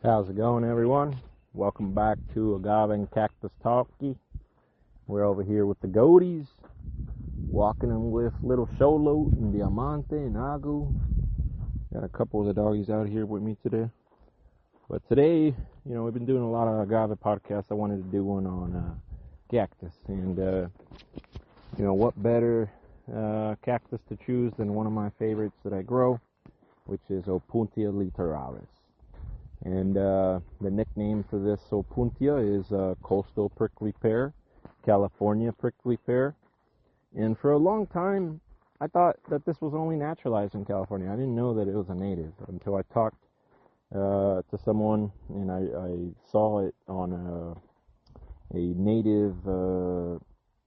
How's it going, everyone? Welcome back to Agave and Cactus Talkie. We're over here with the goaties, walking them with little Solo and Diamante and Agu. Got a couple of the doggies out here with me today. But today, we've been doing a lot of agave podcasts. I wanted to do one on cactus. And, what better cactus to choose than one of my favorites that I grow, which is Opuntia Littoralis. And the nickname for this Opuntia is Coastal Prickly Pear, California Prickly Pear. And for a long time, I thought that this was only naturalized in California. I didn't know that it was a native until I talked to someone and I saw it on a native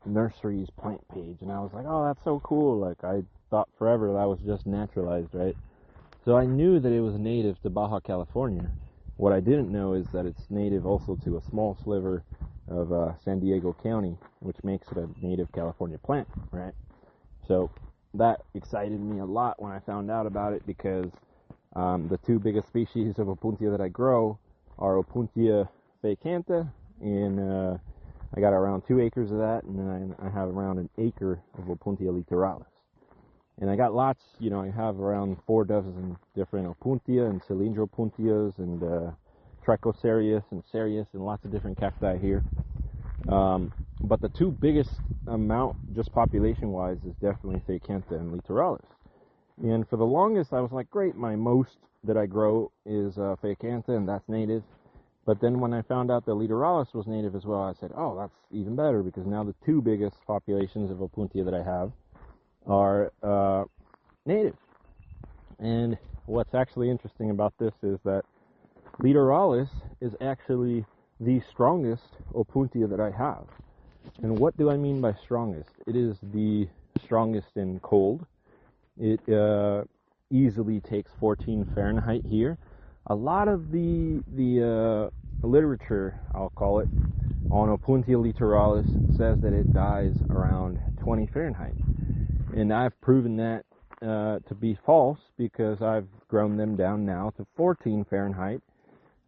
nurseries plant page. And I was like, oh, that's so cool. Like, I thought forever that was just naturalized, right? So I knew that it was native to Baja California. What I didn't know is that it's native also to a small sliver of San Diego County, which makes it a native California plant, right? So that excited me a lot when I found out about it, because the two biggest species of Opuntia that I grow are Opuntia Fecanta, and I got around 2 acres of that, and then I have around an acre of Opuntia Littoralis. And I got lots, I have around 4 dozen different Opuntia and Cylindro Opuntias and Trichocereus and Cereus and lots of different cacti here. But the two biggest amount, just population-wise, is definitely Fecanta and Littoralis. And for the longest, I was like, great, my most that I grow is Fecanta, and that's native. But then when I found out that Littoralis was native as well, I said, oh, that's even better, because now the two biggest populations of Opuntia that I have are native. And what's actually interesting about this is that Littoralis is actually the strongest Opuntia that I have. And what do I mean by strongest? It is the strongest in cold. It easily takes 14 Fahrenheit here. A lot of the literature, I'll call it, on Opuntia Littoralis says that it dies around 20 Fahrenheit. And I've proven that to be false, because I've grown them down now to 14 Fahrenheit.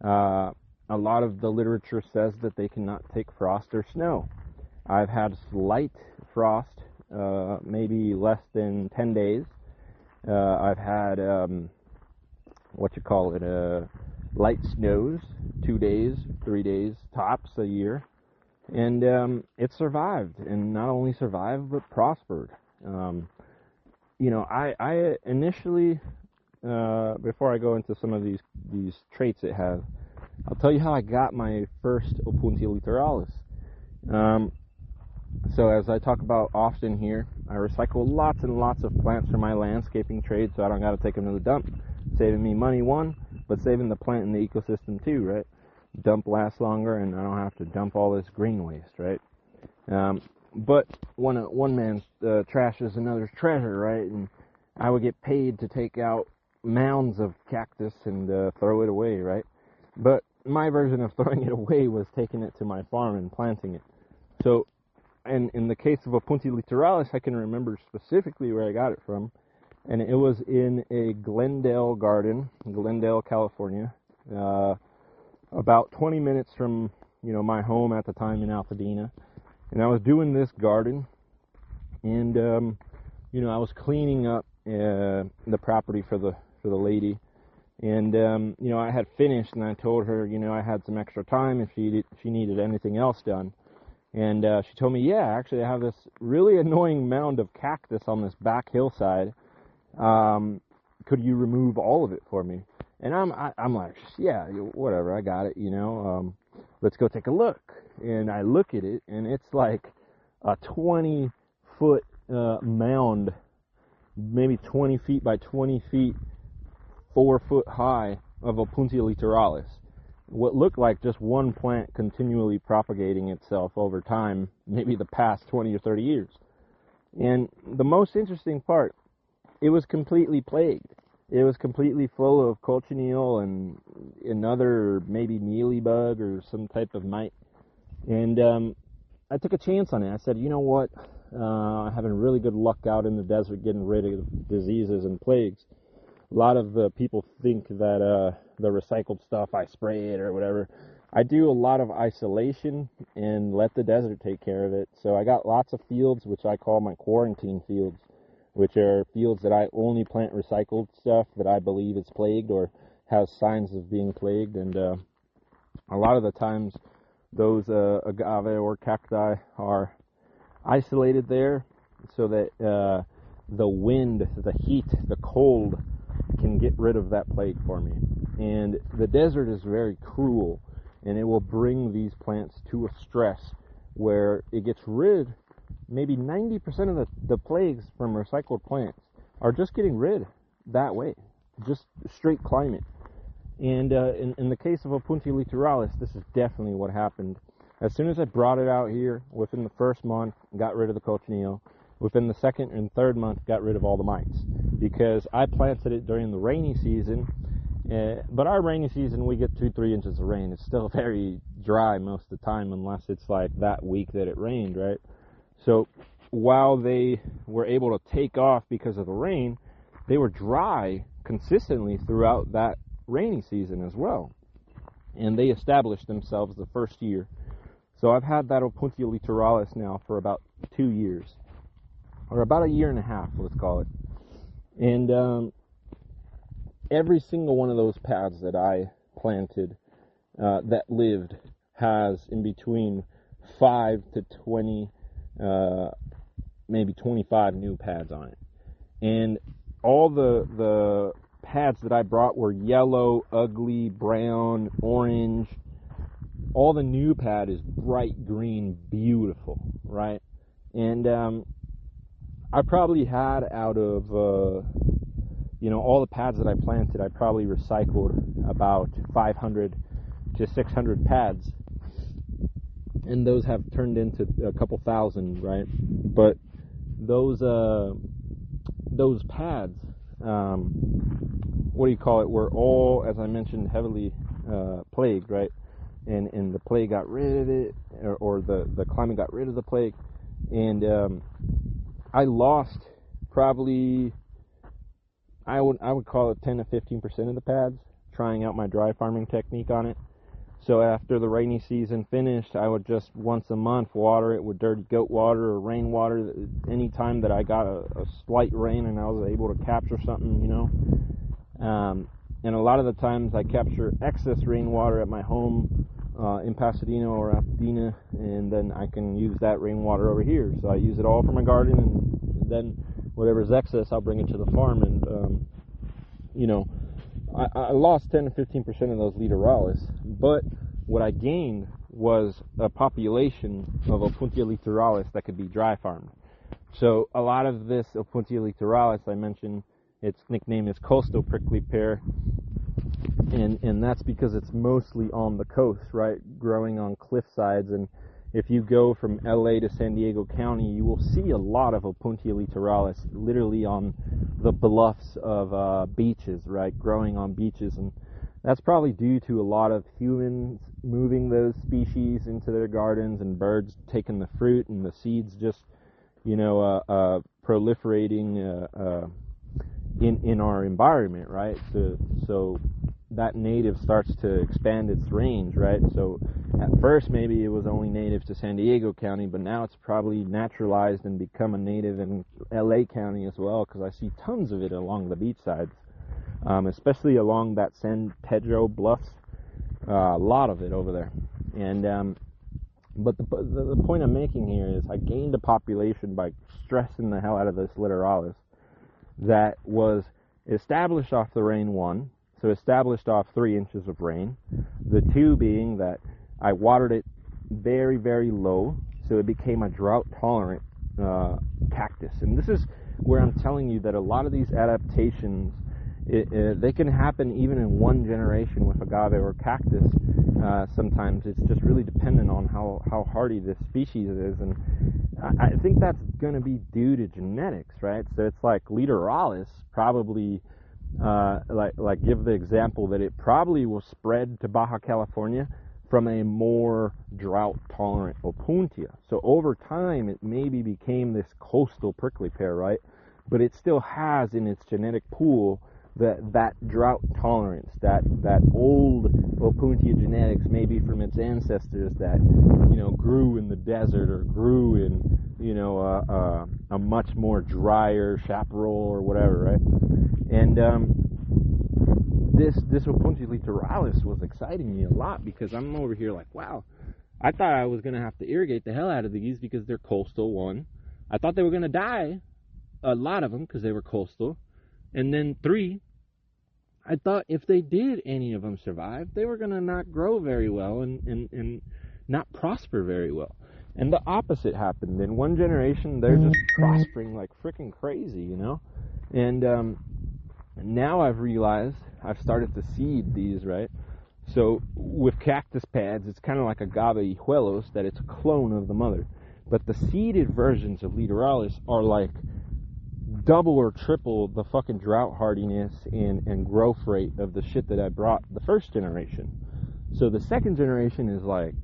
A lot of the literature says that they cannot take frost or snow. I've had slight frost, maybe less than 10 days. I've had, light snows, 2 days, 3 days, tops a year. And it survived, and not only survived, but prospered. I initially, before I go into some of these traits it has, I'll tell you how I got my first Opuntia Littoralis. So as I talk about often here, I recycle lots and lots of plants for my landscaping trade, so I don't got to take them to the dump, saving me money, one, but saving the plant and the ecosystem too, right? Dump lasts longer, and I don't have to dump all this green waste, right? But one man's trash is another's treasure, right? And I would get paid to take out mounds of cactus and throw it away, right? But my version of throwing it away was taking it to my farm and planting it. So, and in the case of Opuntia Littoralis, I can remember specifically where I got it from, and it was in a Glendale garden, Glendale, California, about 20 minutes from my home at the time in Altadena. And I was doing this garden, and I was cleaning up the property for the lady, and I had finished, and I told her I had some extra time if she needed anything else done. And she told me, yeah, actually I have this really annoying mound of cactus on this back hillside. Could you remove all of it for me? And I'm like, yeah, whatever, I got it, let's go take a look. And I look at it, and it's like a 20-foot mound, maybe 20 feet by 20 feet, 4 foot high, of Opuntia Littoralis. What looked like just one plant continually propagating itself over time, maybe the past 20 or 30 years. And the most interesting part, it was completely plagued. It was completely full of cochineal and another maybe mealybug or some type of mite. And I took a chance on it. I said, you know what? Having really good luck out in the desert getting rid of diseases and plagues. A lot of the people think that the recycled stuff, I spray it or whatever. I do a lot of isolation and let the desert take care of it. So I got lots of fields, which I call my quarantine fields, which are fields that I only plant recycled stuff that I believe is plagued or has signs of being plagued. And a lot of the times those agave or cacti are isolated there so that the wind, the heat, the cold can get rid of that plague for me. And the desert is very cruel, and it will bring these plants to a stress where it gets rid, maybe 90% of the plagues from recycled plants are just getting rid that way, just straight climate. And in the case of Opuntia Littoralis, this is definitely what happened. As soon as I brought it out here, within the first month, got rid of the cochineal. Within the second and third month, got rid of all the mites. Because I planted it during the rainy season, but our rainy season, we get 2-3 inches of rain. It's still very dry most of the time, unless it's like that week that it rained, right? So while they were able to take off because of the rain, they were dry consistently throughout that rainy season as well. And they established themselves the first year. So I've had that Opuntia Littoralis now for about 2 years. Or about a year and a half, let's call it. And every single one of those pads that I planted that lived has in between 5 to 20, maybe 25 new pads on it. And all the pads that I brought were yellow, ugly, brown, orange. All the new pad is bright green, beautiful, right? And I probably had out of, all the pads that I planted, I probably recycled about 500 to 600 pads. And those have turned into a couple thousand, right? But those pads, were all, as I mentioned, heavily plagued, right? And the plague got rid of it, or the climate got rid of the plague. And I lost probably, I would call it 10 to 15% of the pads, trying out my dry farming technique on it. So after the rainy season finished, I would just once a month water it with dirty goat water or rainwater. Anytime that I got a slight rain and I was able to capture something, and a lot of the times I capture excess rainwater at my home in Pasadena or Altadena, and then I can use that rainwater over here. So I use it all for my garden, and then whatever's excess, I'll bring it to the farm. And I lost 10 to 15% of those Littoralis, but what I gained was a population of Opuntia Littoralis that could be dry farmed. So a lot of this Opuntia Littoralis, I mentioned, its nickname is Coastal Prickly Pear, and that's because it's mostly on the coast, right, growing on cliff sides. And if you go from LA to San Diego County, you will see a lot of Opuntia Littoralis literally on the bluffs of beaches, right, growing on beaches. And that's probably due to a lot of humans moving those species into their gardens, and birds taking the fruit and the seeds just, proliferating in our environment, right? So that native starts to expand its range, right? So at first maybe it was only native to San Diego County, but now it's probably naturalized and become a native in LA County as well, because I see tons of it along the beach sides, especially along that San Pedro bluffs. A lot of it over there. And but the point I'm making here is I gained a population by stressing the hell out of this Littoralis that was established off the rain one, so established off 3 inches of rain. The two being that I watered it very, very low, so it became a drought-tolerant cactus. And this is where I'm telling you that a lot of these adaptations, they can happen even in one generation with agave or cactus. Sometimes it's just really dependent on how hardy this species is, and I think that's going to be due to genetics, right? So it's like Littoralis probably, like give the example that it probably will spread to Baja California from a more drought-tolerant Opuntia. So over time, it maybe became this coastal prickly pear, right? But it still has in its genetic pool that drought tolerance, that old Opuntia genetics, maybe from its ancestors that, you know, grew in the desert or grew in, you know, a much more drier chaparral or whatever, right? And this Opuntia Littoralis was exciting me a lot, because I'm over here like, wow, I thought I was going to have to irrigate the hell out of these because they're coastal, one. I thought they were going to die, a lot of them, because they were coastal. And then 3, I thought if they did any of them survive, they were going to not grow very well and not prosper very well. And the opposite happened. In one generation, they're just prospering like freaking crazy, you know? And now I've realized, I've started to seed these, right? So with cactus pads, it's kind of like agave hijuelos, that it's a clone of the mother. But the seeded versions of Littoralis are like double or triple the fucking drought hardiness and growth rate of the shit that I brought the first generation. So the second generation is like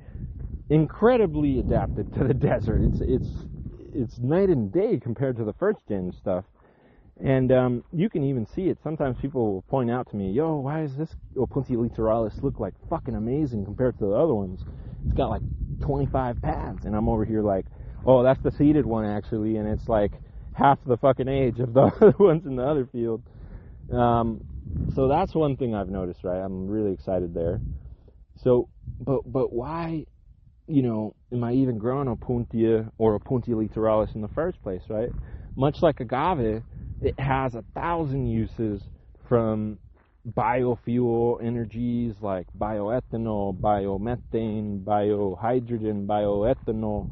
incredibly adapted to the desert. It's night and day compared to the first gen stuff. And you can even see it. Sometimes people will point out to me, yo, why does this Opuntia Littoralis look like fucking amazing compared to the other ones? It's got like 25 pads. And I'm over here like, oh, that's the seeded one actually, and it's like half the fucking age of the other ones in the other field. So that's one thing I've noticed, right? I'm really excited there. So, but why, you know, am I even growing Opuntia or Opuntia Littoralis in the first place, right? Much like agave, it has 1,000 uses, from biofuel energies like bioethanol, biomethane, biohydrogen, bioethanol.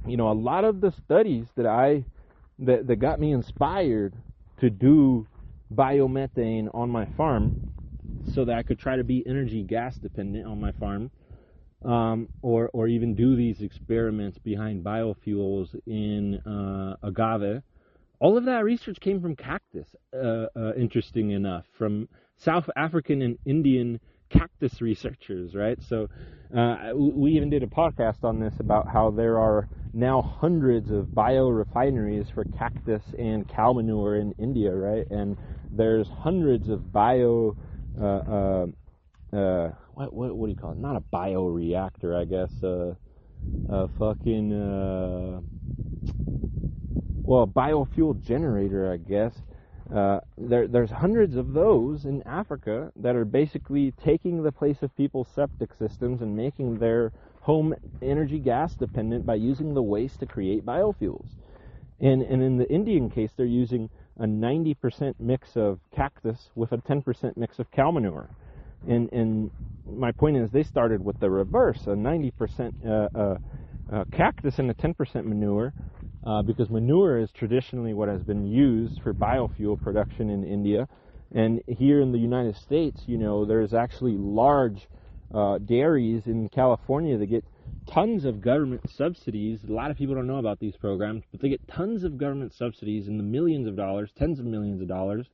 You know, a lot of the studies that got me inspired to do biomethane on my farm, so that I could try to be energy gas dependent on my farm, or even do these experiments behind biofuels in agave. All of that research came from cactus, interesting enough, from South African and Indian cactus researchers, right? So we even did a podcast on this, about how there are now hundreds of biorefineries for cactus and cow manure in India, right? And there's hundreds of what do you call it? Not a bioreactor, I guess. A biofuel generator, I guess. There's hundreds of those in Africa that are basically taking the place of people's septic systems and making their home energy gas dependent by using the waste to create biofuels. And in the Indian case, they're using a 90% mix of cactus with a 10% mix of cow manure. And my point is, they started with the reverse, a 90% cactus and a 10% manure, because manure is traditionally what has been used for biofuel production in India. And here in the United States, you know, there's actually large dairies in California that get tons of government subsidies. A lot of people don't know about these programs, but they get tons of government subsidies in the millions of dollars, tens of millions of dollars,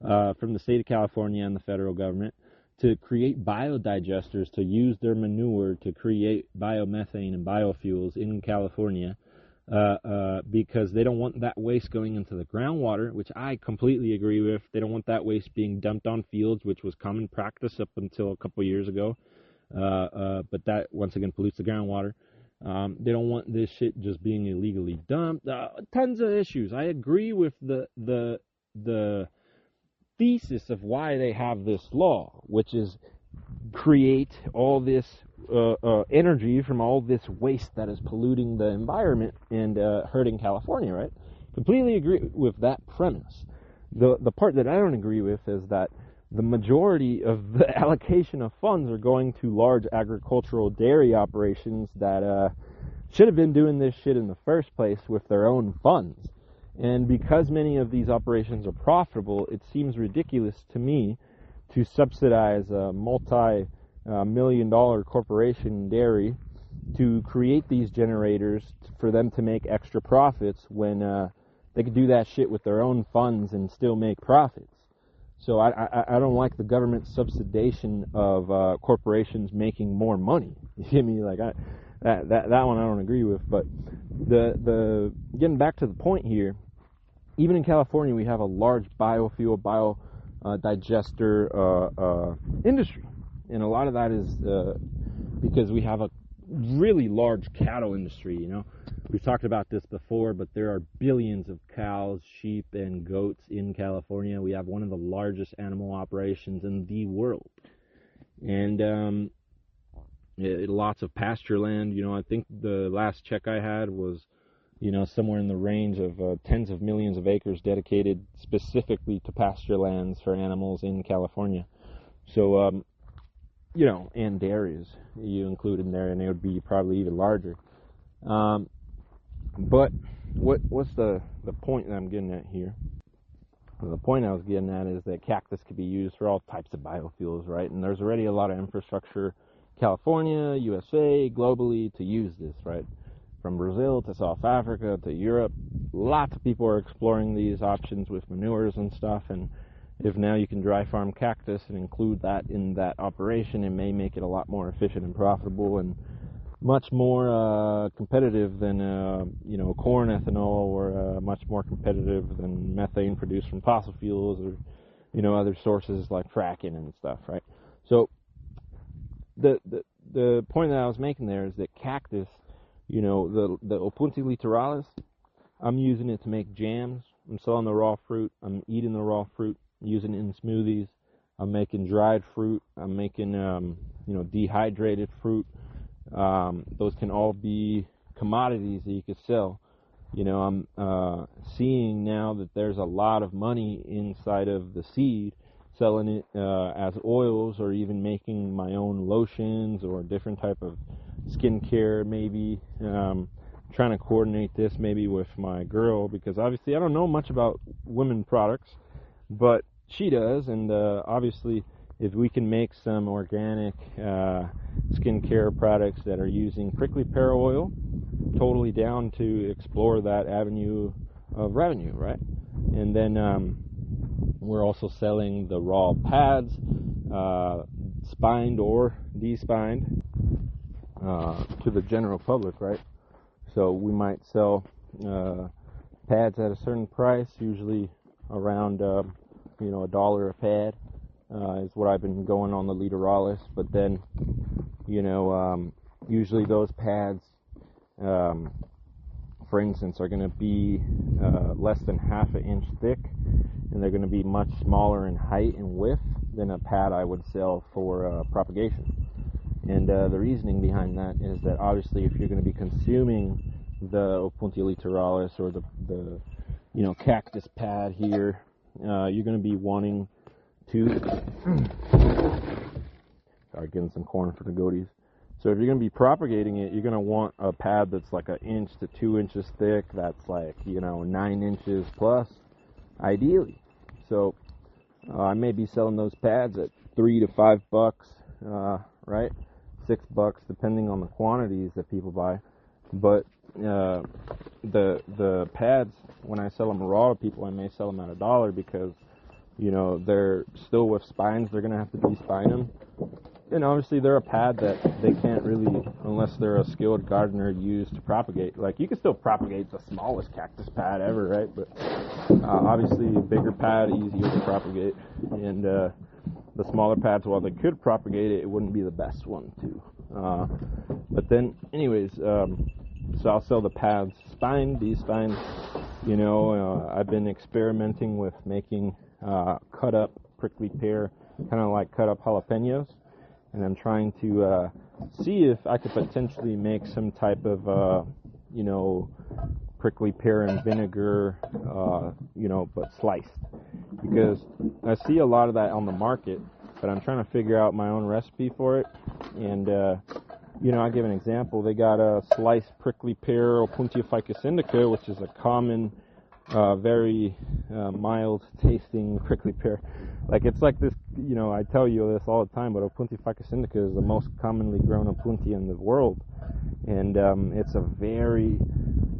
from the state of California and the federal government, to create biodigesters to use their manure to create biomethane and biofuels in California, because they don't want that waste going into the groundwater, which I completely agree with. They don't want that waste being dumped on fields, which was common practice up until a couple years ago. But that, once again, pollutes the groundwater. They don't want this shit just being illegally dumped. Tons of issues. I agree with the thesis of why they have this law, which is create all this energy from all this waste that is polluting the environment and hurting California, right? Completely agree with that premise. The part that I don't agree with is that the majority of the allocation of funds are going to large agricultural dairy operations that should have been doing this shit in the first place with their own funds. And because many of these operations are profitable, it seems ridiculous to me to subsidize a multi-million-dollar corporation dairy to create these generators for them to make extra profits when they could do that shit with their own funds and still make profits. So I don't like the government subsidization of corporations making more money. You get me? Like that one I don't agree with. But the getting back to the point here, even in California, we have a large biofuel, digester industry. And a lot of that is because we have a really large cattle industry, you know. We've talked about this before, but there are billions of cows, sheep, and goats in California. We have one of the largest animal operations in the world. And lots of pasture land. You know, I think the last check I had was, you know, somewhere in the range of tens of millions of acres dedicated specifically to pasture lands for animals in California. So, you know, and dairies you include in there, and it would be probably even larger. But what's the point that I'm getting at here? The point I was getting at is that cactus could be used for all types of biofuels, right? And there's already a lot of infrastructure, California, USA, globally, to use this, right? From Brazil to South Africa to Europe, lots of people are exploring these options with manures and stuff. And if now you can dry farm cactus and include that in that operation, it may make it a lot more efficient and profitable and much more competitive than you know, corn ethanol, or much more competitive than methane produced from fossil fuels, or, you know, other sources like fracking and stuff, right? So the point that I was making there is that cactus, you know, the Opuntia Littoralis, I'm using it to make jams. I'm selling the raw fruit. I'm eating the raw fruit, using it in smoothies. I'm making dried fruit. I'm making you know, dehydrated fruit. Those can all be commodities that you could sell. You know, I'm seeing now that there's a lot of money inside of the seed, selling it as oils, or even making my own lotions or different type of skincare, maybe. Trying to coordinate this maybe with my girl, because obviously I don't know much about women products, but she does. And obviously, if we can make some organic skincare products that are using prickly pear oil, totally down to explore that avenue of revenue, right? And then we're also selling the raw pads, spined or despined, to the general public, right? So we might sell pads at a certain price, usually around you know, $1 a pad. Is what I've been going on the Littoralis. But then, you know, usually those pads, for instance, are going to be less than ½ an inch thick, and they're going to be much smaller in height and width than a pad I would sell for propagation. And the reasoning behind that is that obviously, if you're going to be consuming the Opuntia Littoralis, or the you know, cactus pad here, you're going to be wanting to start getting some corn for the goaties. So if you're going to be propagating it, you're going to want a pad that's like 1 inch to 2 inches thick. That's like, you know, 9 inches plus, ideally. So I may be selling those pads at $3 to $5, right? $6 depending on the quantities that people buy. But the pads, when I sell them raw to people, I may sell them at $1, because, you know, they're still with spines. They're going to have to despine them. And obviously they're a pad that they can't really, unless they're a skilled gardener, use to propagate. Like, you can still propagate the smallest cactus pad ever, right? But obviously a bigger pad, easier to propagate. And the smaller pads, while they could propagate it, it wouldn't be the best one to. But then, anyways, so I'll sell the pads spined, despined. You know, I've been experimenting with making cut up prickly pear, kind of like cut up jalapenos. And I'm trying to see if I could potentially make some type of, you know, prickly pear and vinegar, you know, but sliced. Because I see a lot of that on the market, but I'm trying to figure out my own recipe for it. And, you know, I'll give an example. They got a sliced prickly pear, Opuntia indica, which is a common, very mild tasting prickly pear. Like, it's like this, you know, I tell you this all the time, but Opuntia indica is the most commonly grown Opuntia in the world. And it's a very,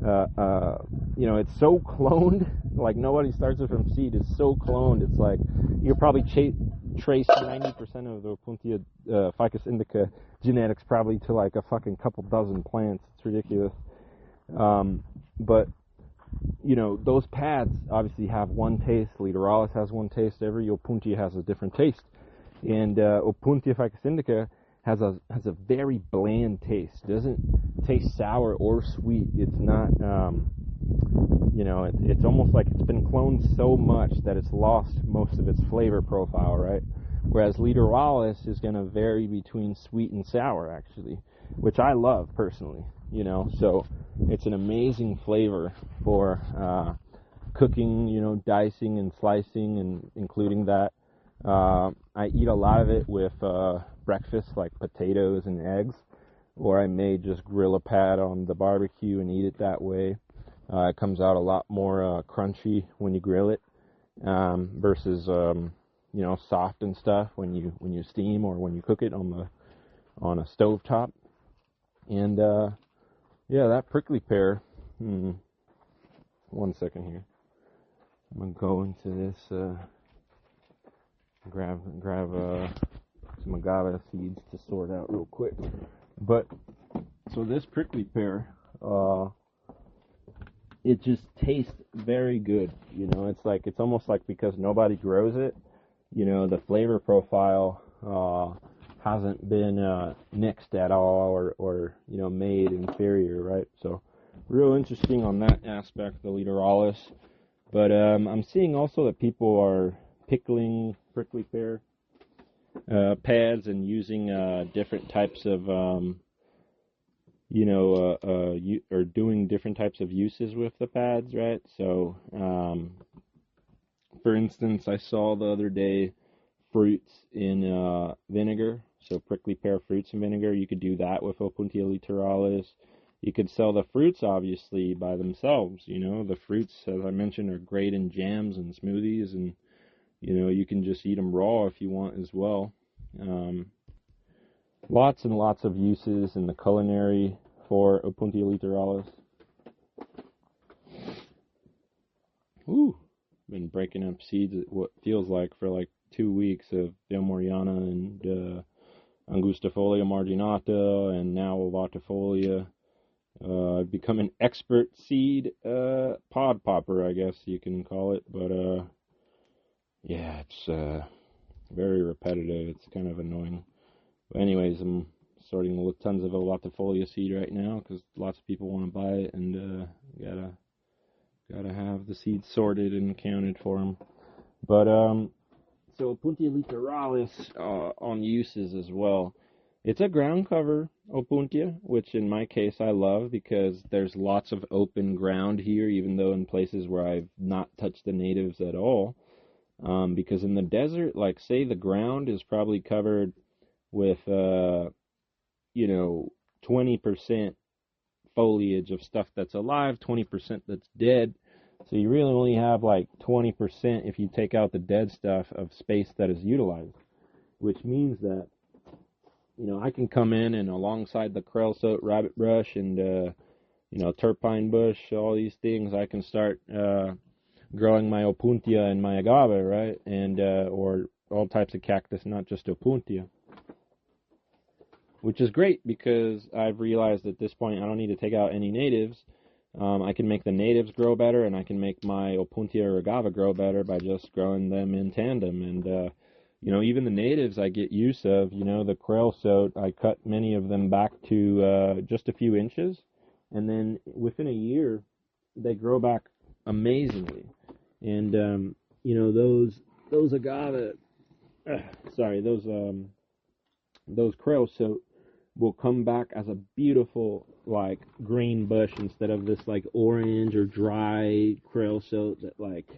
you know, it's so cloned, like nobody starts it from seed. It's so cloned. It's like, you probably trace 90% of the Opuntia ficus indica genetics probably to like a fucking couple dozen plants. It's ridiculous. But you know, those pads obviously have one taste. Littoralis has one taste. Every Opuntia has a different taste. And Opuntia ficus indica has a very bland taste. It doesn't taste sour or sweet. It's not, you know, it's almost like it's been cloned so much that it's lost most of its flavor profile, right? Whereas Littoralis is going to vary between sweet and sour, actually, which I love personally, you know. So it's an amazing flavor for cooking, you know, dicing and slicing and including that. I eat a lot of it with breakfast, like potatoes and eggs, or I may just grill a pad on the barbecue and eat it that way. It comes out a lot more crunchy when you grill it versus you know, soft and stuff when you steam or when you cook it on a stove top. And yeah, that prickly pear. One second here. I'm gonna go into this. Grab some agave seeds to sort out real quick. But so this prickly pear, it just tastes very good. You know, it's almost like because nobody grows it, you know, the flavor profile hasn't been nixed at all or you know, made inferior, right? So real interesting on that aspect, the Littoralis. But I'm seeing also that people are pickling prickly pear pads and using different types of you know, or doing different types of uses with the pads, right? So for instance, I saw the other day fruits in vinegar, so prickly pear fruits in vinegar. You could do that with Opuntia Littoralis. You could sell the fruits, obviously, by themselves. You know, the fruits, as I mentioned, are great in jams and smoothies, and you know, you can just eat them raw if you want as well. Lots and lots of uses in the culinary for Opuntia Littoralis. Ooh, been breaking up seeds at what feels like for like 2 weeks of Del Moriana and Angustifolia marginata and now Ovatifolia. I've become an expert seed pod popper, I guess you can call it, but yeah, it's very repetitive. It's kind of annoying. But anyways, I'm sorting with tons of Ovatifolia seed right now because lots of people want to buy it, and gotta have the seeds sorted and counted for them. But so Opuntia Littoralis on uses as well. It's a ground cover Opuntia, which in my case I love because there's lots of open ground here, even though in places where I've not touched the natives at all. Because in the desert, like say the ground is probably covered with, you know, 20% foliage of stuff that's alive, 20% that's dead. So you really only have like 20% if you take out the dead stuff of space that is utilized, which means that, you know, I can come in and alongside the creosote rabbit brush and, you know, turpine bush, all these things, I can start growing my Opuntia and my agave, right? And or all types of cactus, not just Opuntia. Which is great because I've realized at this point I don't need to take out any natives. I can make the natives grow better, and I can make my Opuntia or agave grow better by just growing them in tandem. And you know, even the natives I get use of, you know, the creosote, I cut many of them back to just a few inches, and then within a year they grow back amazingly. And you know, those agave, those creosote will come back as a beautiful like green bush instead of this like orange or dry creosote that, like,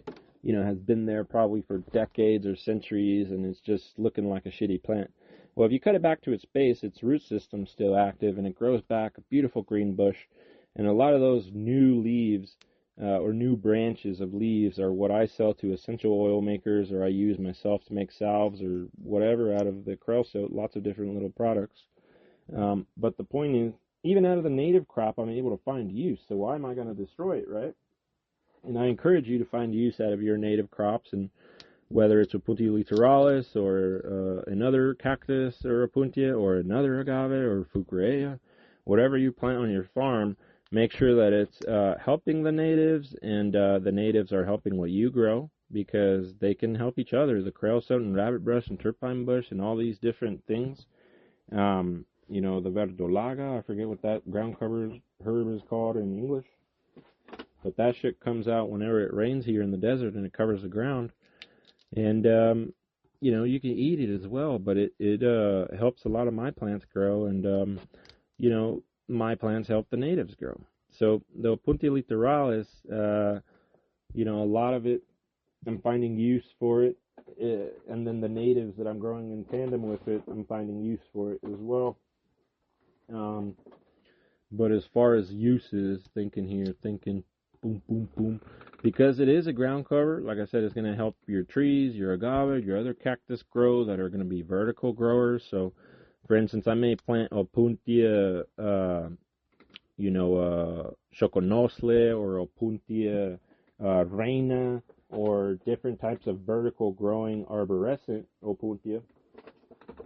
you know, has been there probably for decades or centuries and it's just looking like a shitty plant. Well, if you cut it back to its base, its root system's still active and it grows back a beautiful green bush. And a lot of those new leaves or new branches of leaves are what I sell to essential oil makers, or I use myself to make salves or whatever out of the creosote, lots of different little products. But the point is, even out of the native crop, I'm able to find use. So why am I going to destroy it, right? And I encourage you to find use out of your native crops, and whether it's Opuntia Littoralis or another cactus or Opuntia or another agave or Fucrea, whatever you plant on your farm, make sure that it's helping the natives, and the natives are helping what you grow, because they can help each other. The creosote and rabbit brush and turpine bush and all these different things. You know, the verdolaga, I forget what that ground cover herb is called in English. But that shit comes out whenever it rains here in the desert, and it covers the ground. And, you know, you can eat it as well, but it helps a lot of my plants grow, and, you know, my plants help the natives grow. So the Opuntia Littoralis, you know, a lot of it, I'm finding use for it, and then the natives that I'm growing in tandem with it, I'm finding use for it as well. But as far as uses, thinking, boom, boom, boom, because it is a ground cover, like I said, it's going to help your trees, your agave, your other cactus grow that are going to be vertical growers. So, for instance, I may plant Opuntia, you know, choconosle, or Opuntia reina, or different types of vertical growing arborescent Opuntia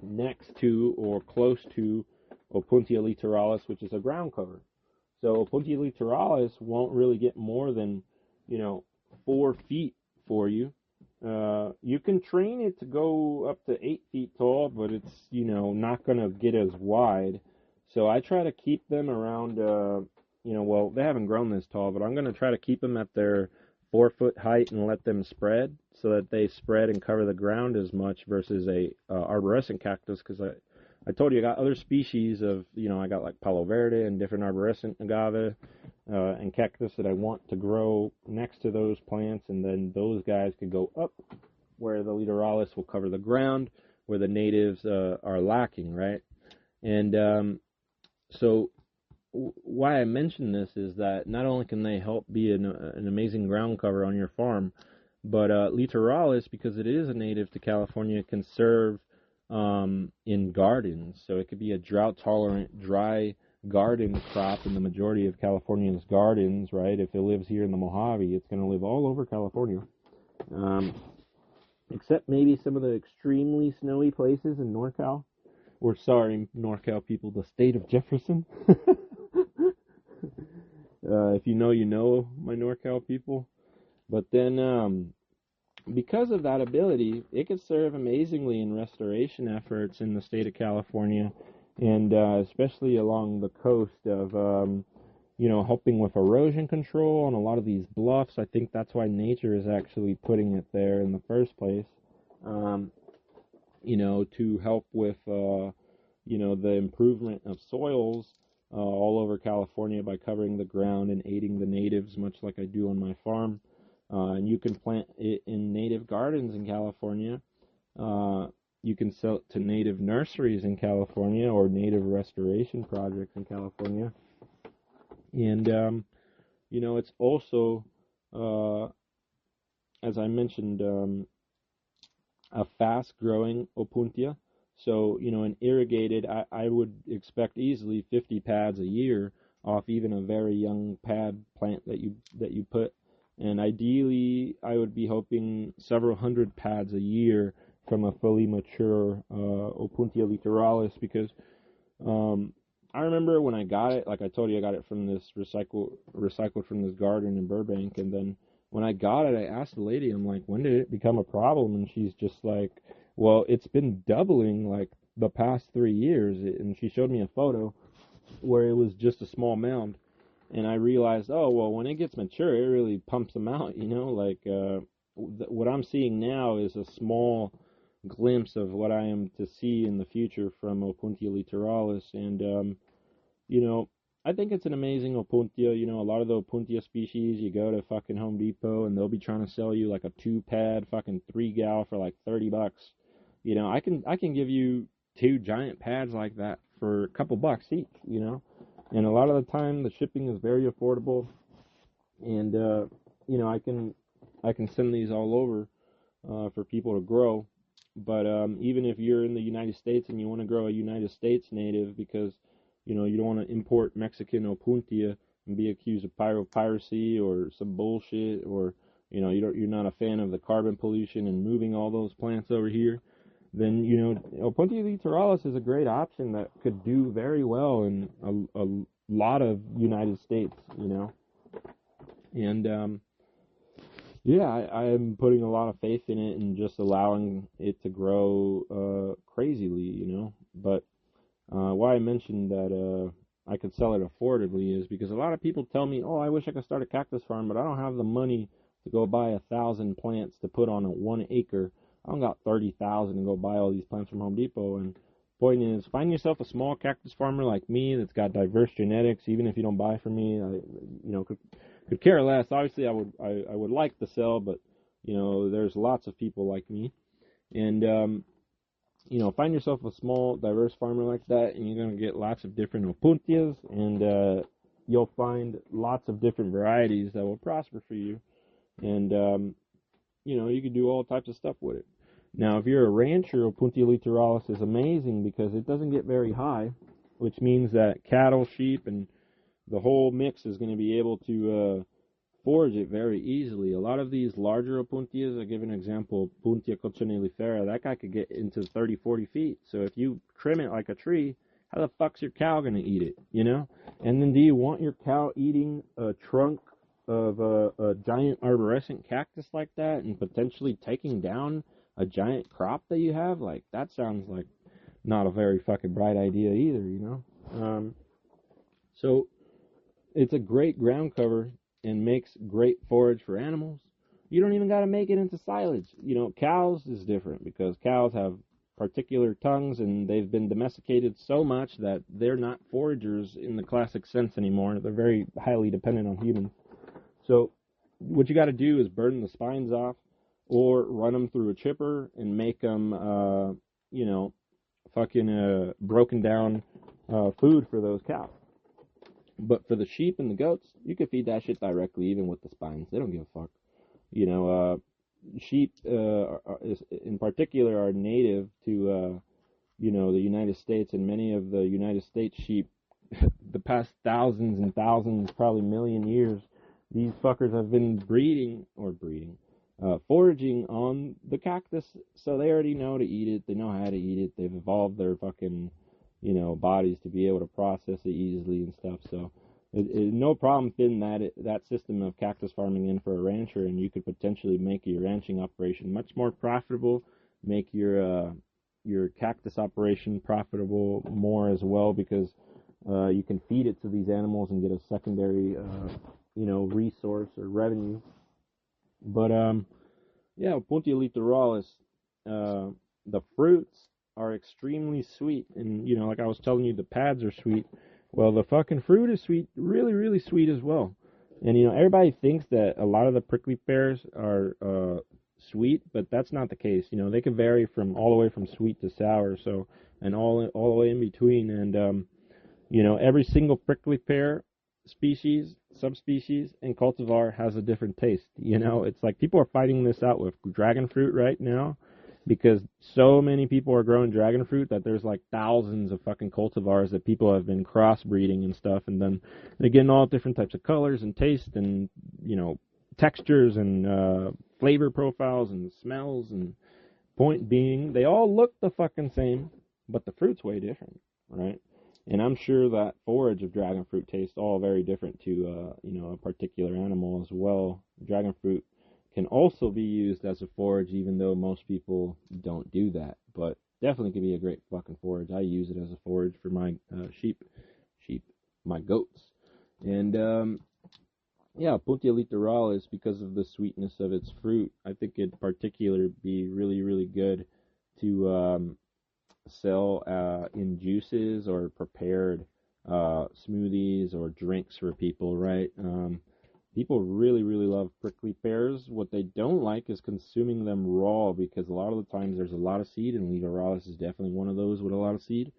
next to or close to Opuntia Littoralis, which is a ground cover. So Opuntia Littoralis won't really get more than, you know, 4 feet for you. You can train it to go up to 8 feet tall, but it's, you know, not going to get as wide. So I try to keep them around, you know, well, they haven't grown this tall, but I'm going to try to keep them at their 4-foot height and let them spread, so that they spread and cover the ground as much, versus a arborescent cactus, because I told you I got other species of, you know, I got like Palo Verde and different arborescent agave and cactus that I want to grow next to those plants, and then those guys could go up where the Littoralis will cover the ground, where the natives are lacking, right? And so why I mention this is that not only can they help be an amazing ground cover on your farm, but Littoralis, because it is a native to California, can serve in gardens. So it could be a drought-tolerant, dry garden crop in the majority of California's gardens, right? If it lives here in the Mojave, it's going to live all over California. Except maybe some of the extremely snowy places in NorCal. Or, sorry, NorCal people, the state of Jefferson. If you know, my NorCal people. But then, because of that ability, it could serve amazingly in restoration efforts in the state of California, and especially along the coast of, you know, helping with erosion control on a lot of these bluffs. I think that's why nature is actually putting it there in the first place, you know, to help with, you know, the improvement of soils all over California by covering the ground and aiding the natives, much like I do on my farm. And you can plant it in native gardens in California. You can sell it to native nurseries in California, or native restoration projects in California. And, you know, it's also, as I mentioned, a fast-growing Opuntia. So, you know, an irrigated, I would expect easily 50 pads a year off even a very young pad plant that you put. And ideally, I would be hoping several hundred pads a year from a fully mature Opuntia Littoralis, because I remember when I got it, like I told you, I got it from this recycled from this garden in Burbank, and then when I got it, I asked the lady, I'm like, when did it become a problem? And she's just like, well, it's been doubling like the past 3 years, and she showed me a photo where it was just a small mound. And I realized, oh, well, when it gets mature, it really pumps them out, you know? Like, what I'm seeing now is a small glimpse of what I am to see in the future from Opuntia Littoralis. And, you know, I think it's an amazing Opuntia. You know, a lot of the Opuntia species, you go to fucking Home Depot, and they'll be trying to sell you like a 2-pad fucking 3-gal for like $30. You know, I can give you 2 giant pads like that for a couple bucks each, you know? And a lot of the time, the shipping is very affordable, and you know, I can send these all over for people to grow. But even if you're in the United States and you want to grow a United States native, because you know you don't want to import Mexican Opuntia and be accused of piracy or some bullshit, or you know you're not a fan of the carbon pollution and moving all those plants over here, then, you know, Opuntia Littoralis is a great option that could do very well in lot of United States, you know. And yeah, I'm putting a lot of faith in it and just allowing it to grow crazily, you know. But why I mentioned that I could sell it affordably is because a lot of people tell me, oh, I wish I could start a cactus farm, but I don't have the money to go buy 1,000 plants to put on a 1 acre. I don't got 30,000 to go buy all these plants from Home Depot. And point is, find yourself a small cactus farmer like me that's got diverse genetics. Even if you don't buy from me, could care less. Obviously, I would like to sell, but you know, there's lots of people like me, and find yourself a small, diverse farmer like that, and you're gonna get lots of different Opuntias, and you'll find lots of different varieties that will prosper for you, and you can do all types of stuff with it. Now, if you're a rancher, Opuntia Littoralis is amazing because it doesn't get very high, which means that cattle, sheep, and the whole mix is going to be able to forage it very easily. A lot of these larger Opuntias, I give an example, Opuntia Littoralis, that guy could get into 30, 40 feet. So if you trim it like a tree, how the fuck's your cow going to eat it, you know? And then do you want your cow eating a trunk of a giant arborescent cactus like that and potentially taking down a giant crop that you have? Like, that sounds like not a very fucking bright idea either, you know? So it's a great ground cover and makes great forage for animals. You don't even got to make it into silage. You know, cows is different because cows have particular tongues and they've been domesticated so much that they're not foragers in the classic sense anymore. They're very highly dependent on humans. So what you got to do is burn the spines off or run them through a chipper and make them, broken down food for those cows. But for the sheep and the goats, you can feed that shit directly, even with the spines. They don't give a fuck. You know, sheep, in particular, are native to, the United States, and many of the United States sheep, the past thousands and thousands, probably million years, these fuckers have been foraging on the cactus, so they already know to eat it. They know how to eat it. They've evolved their fucking bodies to be able to process it easily and stuff. So no problem fitting that system of cactus farming in for a rancher, and you could potentially make your ranching operation much more profitable, make your cactus operation profitable more as well, because you can feed it to these animals and get a secondary resource or revenue. But Opuntia Littoralis, the fruits are extremely sweet, and like I was telling you, the pads are sweet. Well, the fucking fruit is sweet, really, really sweet as well. And everybody thinks that a lot of the prickly pears are sweet, but that's not the case. They can vary from all the way from sweet to sour, so, and all the way in between. And every single prickly pear species, subspecies, and cultivar has a different taste. It's like people are fighting this out with dragon fruit right now, because so many people are growing dragon fruit that there's like thousands of fucking cultivars that people have been crossbreeding and stuff, and then they're getting all different types of colors and taste and textures and flavor profiles and smells, and point being, they all look the fucking same, but the fruit's way different, right? And I'm sure that forage of dragon fruit tastes all very different to a particular animal as well. Dragon fruit can also be used as a forage, even though most people don't do that. But definitely can be a great fucking forage. I use it as a forage for my my goats. And Opuntia Littoralis, because of the sweetness of its fruit, I think in particular be really, really good to sell in juices or prepared smoothies or drinks for people, right? People really, really love prickly pears. What they don't like is consuming them raw, because a lot of the times there's a lot of seed, and Littoralis is definitely one of those with a lot of seed.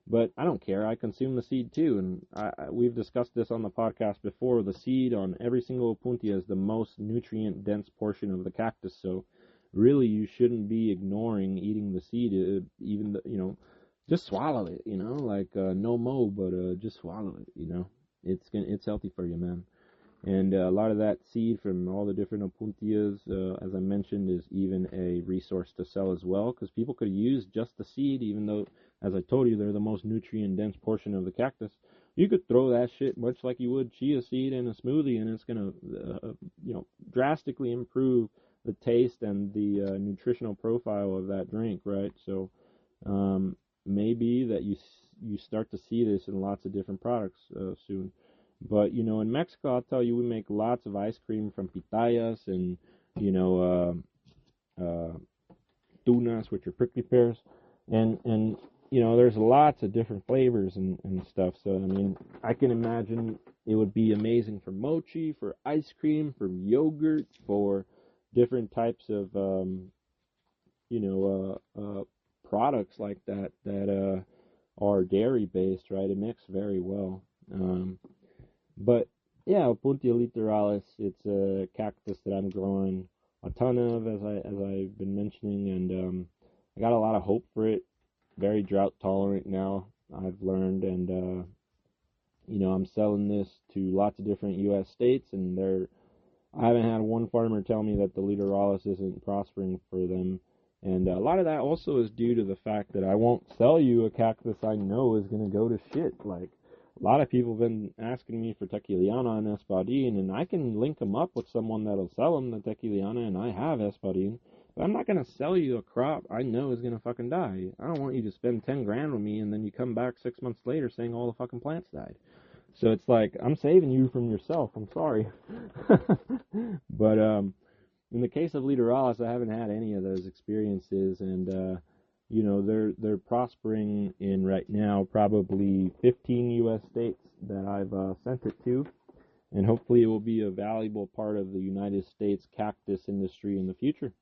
But I don't care. I consume the seed too, and we've discussed this on the podcast before. The seed on every single Opuntia is the most nutrient-dense portion of the cactus, so really you shouldn't be ignoring eating the seed, even just swallow it, like no mo, but just swallow it, it's healthy for you, man. And a lot of that seed from all the different Opuntias, as I mentioned, is even a resource to sell as well, because people could use just the seed, even though, as I told you, they're the most nutrient-dense portion of the cactus. You could throw that shit much like you would chia seed in a smoothie, and it's gonna, drastically improve the taste and the nutritional profile of that drink, right? So, maybe that you start to see this in lots of different products soon. But in Mexico, I'll tell you, we make lots of ice cream from pitayas and tunas, which are prickly pears, and there's lots of different flavors and stuff. So I mean, I can imagine it would be amazing for mochi, for ice cream, for yogurt, for different types of products like that are dairy based, right? It mixes very well. But yeah, Opuntia Littoralis, it's a cactus that I'm growing a ton of, as I've been mentioning, and I got a lot of hope for it. Very drought tolerant now, I've learned, and I'm selling this to lots of different U.S. states, and I haven't had one farmer tell me that the Littoralis isn't prospering for them. And a lot of that also is due to the fact that I won't sell you a cactus I know is going to go to shit. Like, a lot of people have been asking me for Tequiliana and Espadín, and I can link them up with someone that'll sell them the Tequiliana, and I have Espadín. But I'm not going to sell you a crop I know is going to fucking die. I don't want you to spend 10 grand with me, and then you come back 6 months later saying all the fucking plants died. So it's like, I'm saving you from yourself. I'm sorry. But in the case of Littoralis, I haven't had any of those experiences, and they're prospering in right now probably 15 U.S. states that I've sent it to, and hopefully it will be a valuable part of the United States cactus industry in the future,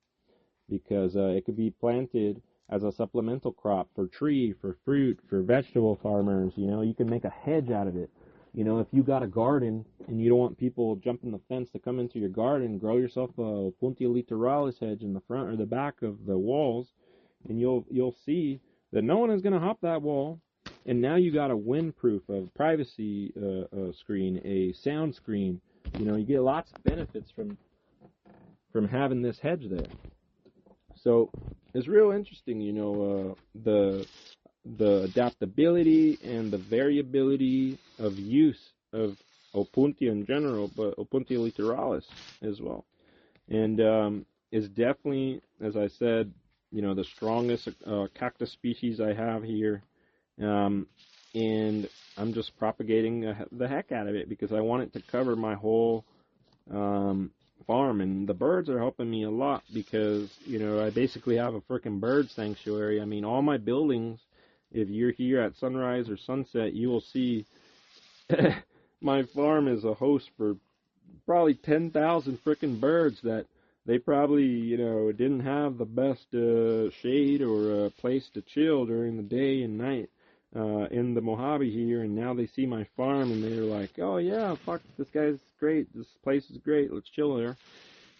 because it could be planted as a supplemental crop for tree, for fruit, for vegetable farmers. You can make a hedge out of it. If you got a garden and you don't want people jumping the fence to come into your garden, grow yourself a Opuntia Littoralis hedge in the front or the back of the walls, and you'll see that no one is going to hop that wall. And now you got a windproof, a privacy screen, a sound screen. You get lots of benefits from having this hedge there. So it's real interesting, the adaptability and the variability of use of Opuntia in general, but Opuntia Littoralis as well. And it's definitely, as I said, the strongest cactus species I have here. And I'm just propagating the heck out of it because I want it to cover my whole farm. And the birds are helping me a lot because, I basically have a freaking bird sanctuary. I mean, all my buildings, if you're here at sunrise or sunset, you will see my farm is a host for probably 10,000 freaking birds that they probably, didn't have the best shade or place to chill during the day and night in the Mojave here, and now they see my farm and they're like, oh yeah, fuck, this guy's great, this place is great, let's chill there.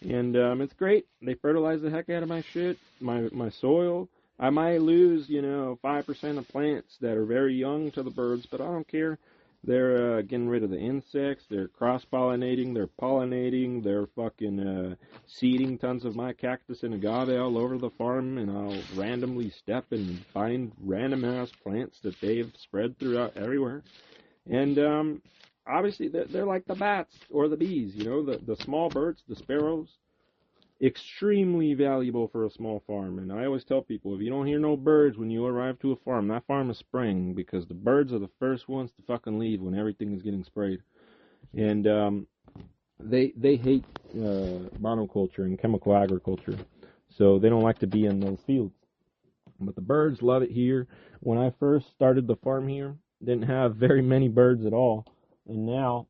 And it's great. They fertilize the heck out of my shit, my soil. I might lose, 5% of plants that are very young to the birds, but I don't care. They're getting rid of the insects, they're cross-pollinating, they're pollinating, they're fucking seeding tons of my cactus and agave all over the farm, and I'll randomly step and find random-ass plants that they've spread throughout everywhere. And obviously, they're like the bats or the bees, the small birds, the sparrows. Extremely valuable for a small farm. And I always tell people, if you don't hear no birds when you arrive to a farm, that farm is spraying, because the birds are the first ones to fucking leave when everything is getting sprayed. And they hate monoculture and chemical agriculture, so they don't like to be in those fields. But the birds love it here. When I first started the farm here, didn't have very many birds at all, and now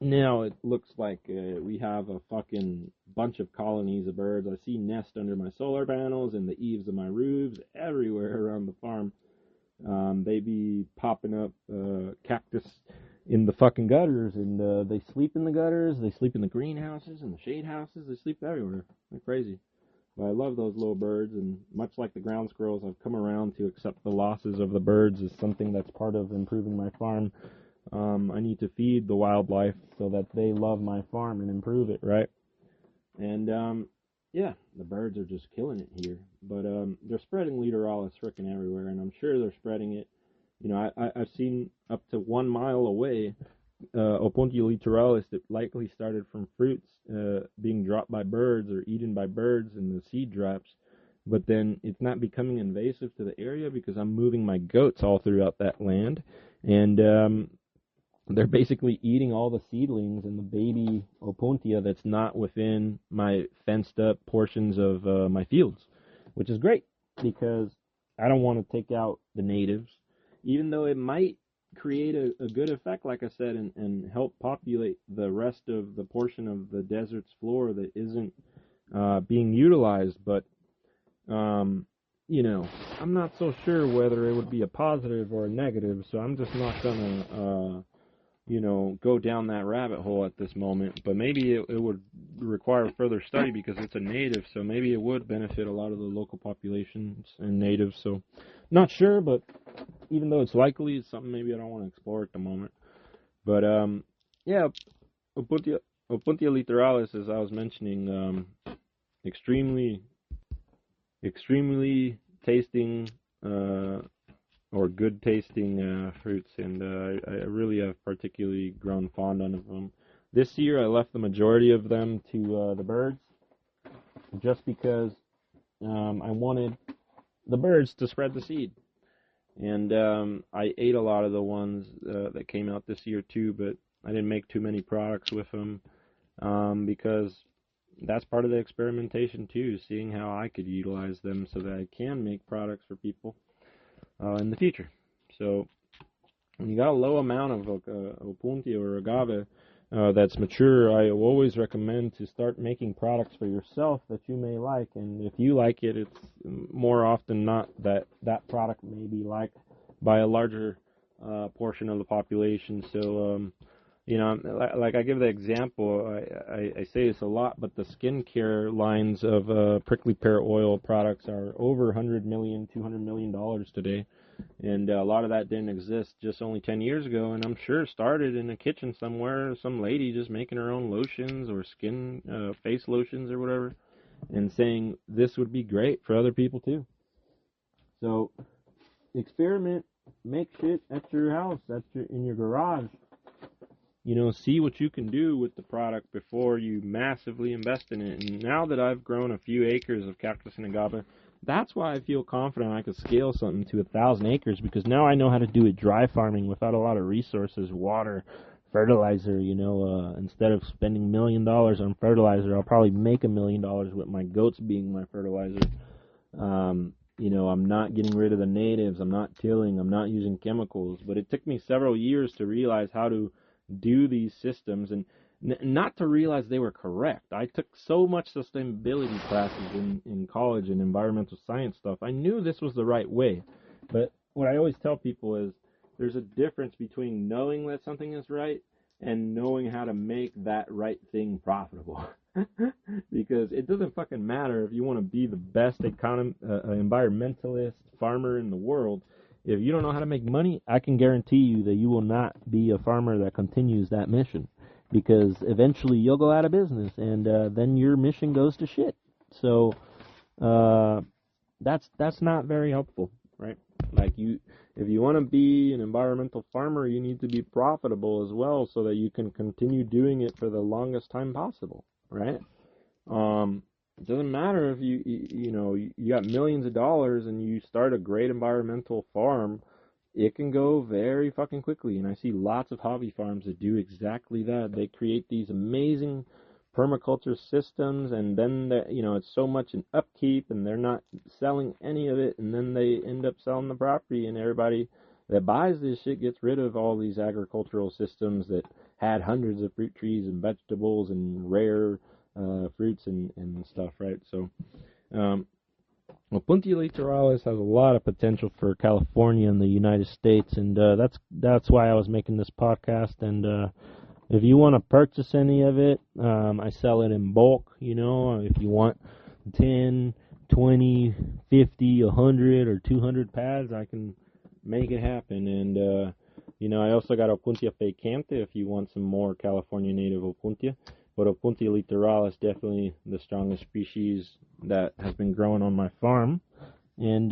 it looks like we have a fucking bunch of colonies of birds. I see nests under my solar panels and the eaves of my roofs, everywhere around the farm. They be popping up cactus in the fucking gutters, and they sleep in the gutters, they sleep in the greenhouses and the shade houses, they sleep everywhere. They're crazy. But I love those little birds, and much like the ground squirrels, I've come around to accept the losses of the birds as something that's part of improving my farm. I need to feed the wildlife so that they love my farm and improve it, right? And yeah, the birds are just killing it here. But they're spreading Littoralis frickin' everywhere, and I'm sure they're spreading it You know, I've seen up to 1 mile away Opuntia Littoralis that likely started from fruits being dropped by birds or eaten by birds and the seed drops, but then it's not becoming invasive to the area because I'm moving my goats all throughout that land, and they're basically eating all the seedlings and the baby Opuntia that's not within my fenced up portions of my fields, which is great because I don't want to take out the natives, even though it might create a good effect, like I said, and help populate the rest of the portion of the desert's floor that isn't being utilized. But, you know, I'm not so sure whether it would be a positive or a negative, so I'm just not going to, you know, go down that rabbit hole at this moment. But maybe it would require further study because it's a native, so maybe it would benefit a lot of the local populations and natives. So, not sure, but even though it's likely, it's something maybe I don't want to explore at the moment. But, yeah, Opuntia Littoralis, as I was mentioning, extremely tasting, or good tasting fruits, and I really have particularly grown fond of them. This year I left the majority of them to the birds, just because I wanted the birds to spread the seed. And I ate a lot of the ones that came out this year too, but I didn't make too many products with them because that's part of the experimentation too, seeing how I could utilize them so that I can make products for people in the future. So when you got a low amount of Opuntia or agave that's mature, I always recommend to start making products for yourself that you may like. And if you like it, it's more often not that that product may be liked by a larger portion of the population. So, you know, like I give the example, I say this a lot, but the skincare lines of prickly pear oil products are over $100 million, $200 million today. And a lot of that didn't exist just only 10 years ago, and I'm sure it started in a kitchen somewhere, some lady just making her own lotions or face lotions or whatever, and saying this would be great for other people too. So experiment, make shit at your house, in your garage. You know, see what you can do with the product before you massively invest in it. And now that I've grown a few acres of cactus and agave, that's why I feel confident I could scale something to 1,000 acres, because now I know how to do it dry farming without a lot of resources, water, fertilizer. You know, instead of spending $1 million on fertilizer, I'll probably make $1 million with my goats being my fertilizer. You know, I'm not getting rid of the natives, I'm not tilling, I'm not using chemicals. But it took me several years to realize how to do these systems, and not to realize they were correct. I took so much sustainability classes in college and environmental science stuff. I knew this was the right way. But what I always tell people is there's a difference between knowing that something is right and knowing how to make that right thing profitable. Because it doesn't fucking matter if you want to be the best environmentalist farmer in the world. If you don't know how to make money, I can guarantee you that you will not be a farmer that continues that mission, because eventually you'll go out of business, and then your mission goes to shit. So that's not very helpful, right? Like, if you want to be an environmental farmer, you need to be profitable as well, so that you can continue doing it for the longest time possible, right? It doesn't matter if you know you got millions of dollars and you start a great environmental farm. It can go very fucking quickly, and I see lots of hobby farms that do exactly that. They create these amazing permaculture systems, and then it's so much in upkeep, and they're not selling any of it, and then they end up selling the property, and everybody that buys this shit gets rid of all these agricultural systems that had hundreds of fruit trees and vegetables and rare fruits and stuff, right? So, Opuntia Littoralis has a lot of potential for California and the United States, and that's why I was making this podcast. And if you want to purchase any of it, I sell it in bulk. You know, if you want 10, 20, 50, 100, or 200 pads, I can make it happen. And I also got Opuntia Facante if you want some more California native Opuntia. But Opuntia Littoralis, definitely the strongest species that has been growing on my farm. And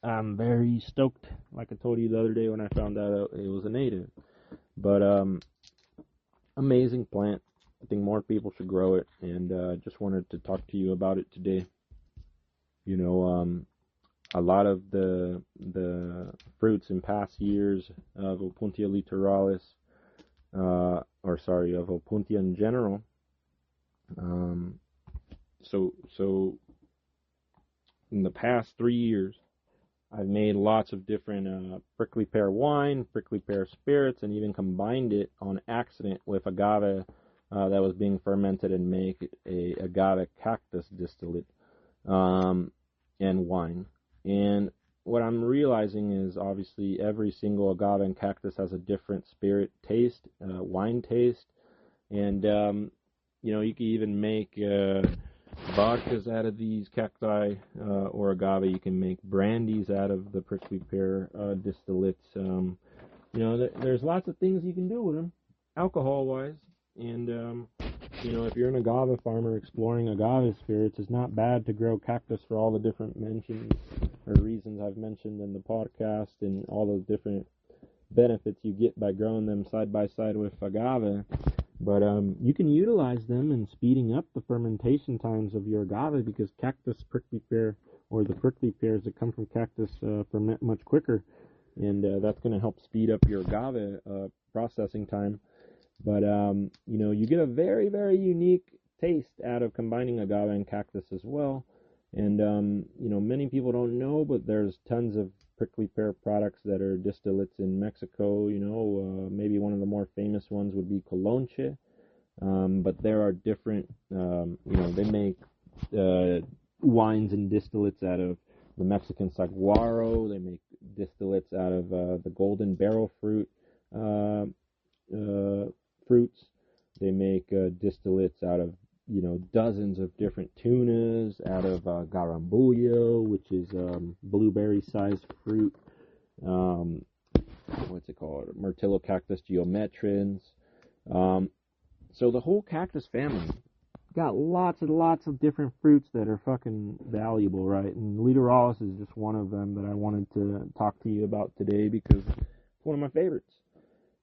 I'm very stoked, like I told you the other day when I found out it was a native. But amazing plant. I think more people should grow it, and just wanted to talk to you about it today. You know, a lot of the fruits in past years of Opuntia Littoralis, of Opuntia in general. So in the past 3 years, I've made lots of different prickly pear wine, prickly pear spirits, and even combined it on accident with agave that was being fermented and make a agave cactus distillate and wine. And what I'm realizing is obviously every single agave and cactus has a different spirit taste, wine taste, and you can even make vodkas out of these cacti or agave. You can make brandies out of the prickly pear distillates. There's lots of things you can do with them, alcohol-wise. And if you're an agave farmer exploring agave spirits, it's not bad to grow cactus for all the different mentions or reasons I've mentioned in the podcast, and all those different benefits you get by growing them side by side with agave. But you can utilize them in speeding up the fermentation times of your agave, because cactus prickly pear, or the prickly pears that come from cactus, ferment much quicker, and that's going to help speed up your agave processing time. But you get a very, very unique taste out of combining agave and cactus as well. And many people don't know, but there's tons of prickly pear products that are distillates in Mexico. Maybe one of the more famous ones would be Colonche. But there are different, they make wines and distillates out of the Mexican saguaro. They make distillates out of the golden barrel fruits. They make distillates out of dozens of different tunas, out of garambullo, which is blueberry-sized fruit. What's it called? Myrtillo cactus geometrans. So the whole cactus family got lots and lots of different fruits that are fucking valuable, right? And Littoralis is just one of them that I wanted to talk to you about today, because it's one of my favorites.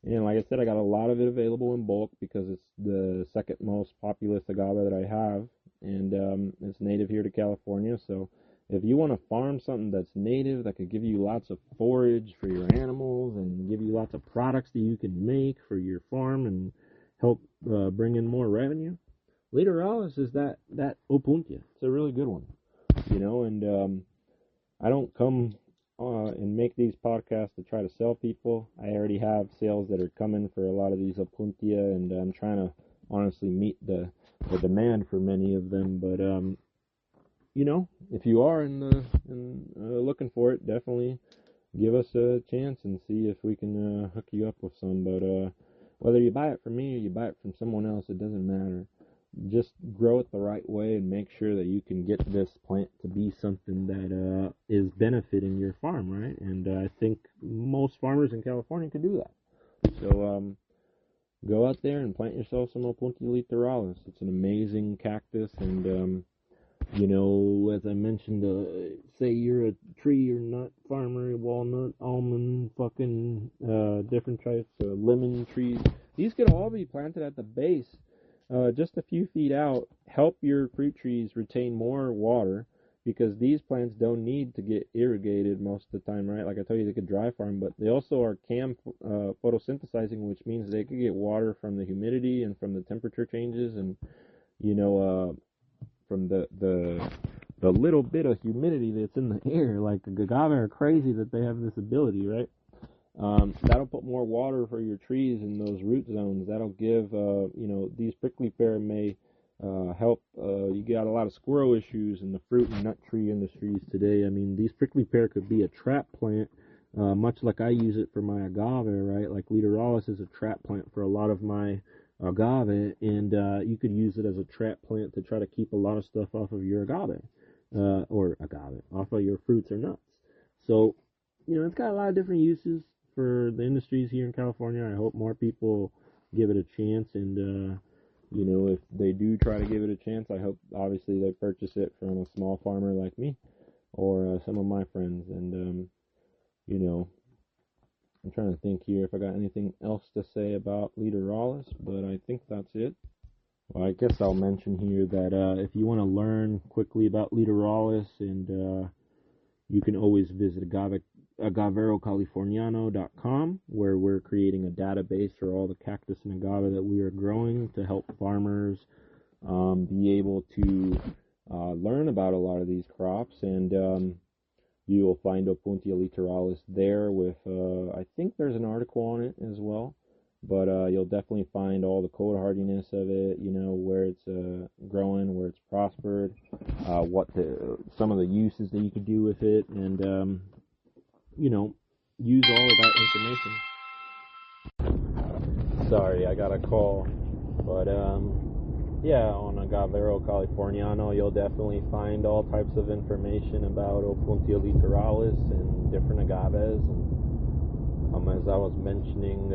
And like I said, I got a lot of it available in bulk because it's the second most populous agave that I have, and it's native here to California. So if you want to farm something that's native, that could give you lots of forage for your animals and give you lots of products that you can make for your farm and help bring in more revenue, Littoralis is that Opuntia. It's a really good one, and I don't come and make these podcasts to try to sell people. I already have sales that are coming for a lot of these Opuntia, and I'm trying to honestly meet the demand for many of them. But if you are looking for it, definitely give us a chance and see if we can hook you up with some. But whether you buy it from me or you buy it from someone else, it doesn't matter. Just grow it the right way and make sure that you can get this plant to be something that is benefiting your farm, right? And I think most farmers in California can do that. So go out there and plant yourself some Opuntia Littoralis. It's an amazing cactus, and as I mentioned, say you're a tree or nut farmer, walnut, almond, fucking different types of lemon trees. These could all be planted at the base. Just a few feet out, help your fruit trees retain more water, because these plants don't need to get irrigated most of the time, right? Like I told you, they could dry farm, but they also are photosynthesizing, which means they could get water from the humidity and from the temperature changes, and from the little bit of humidity that's in the air. Like the agave are crazy that they have this ability, right? That'll put more water for your trees in those root zones. That'll give, these prickly pear may help. You got a lot of squirrel issues in the fruit and nut tree industries today. I mean, these prickly pear could be a trap plant, much like I use it for my agave, right? Like Littoralis is a trap plant for a lot of my agave, and you could use it as a trap plant to try to keep a lot of stuff off of your agave, off of your fruits or nuts. So, it's got a lot of different uses for the industries here in California. I hope more people give it a chance, and if they do try to give it a chance, I hope obviously they purchase it from a small farmer like me. or some of my friends. And you know, I'm trying to think here if I got anything else to say about Littoralis, but I think that's it. Well, I guess I'll mention here that if you want to learn quickly about Littoralis, and you can always visit agaverocaliforniano.com, where we're creating a database for all the cactus and agave that we are growing to help farmers be able to learn about a lot of these crops. And you will find Opuntia Littoralis there with, I think there's an article on it as well. But you'll definitely find all the cold hardiness of it, you know, where it's growing, where it's prospered, some of the uses that you could do with it, and, you know, use all of that information. Sorry, I got a call. But, yeah, on Agavero Californiano, you'll definitely find all types of information about Opuntia Littoralis and different agaves. And as I was mentioning,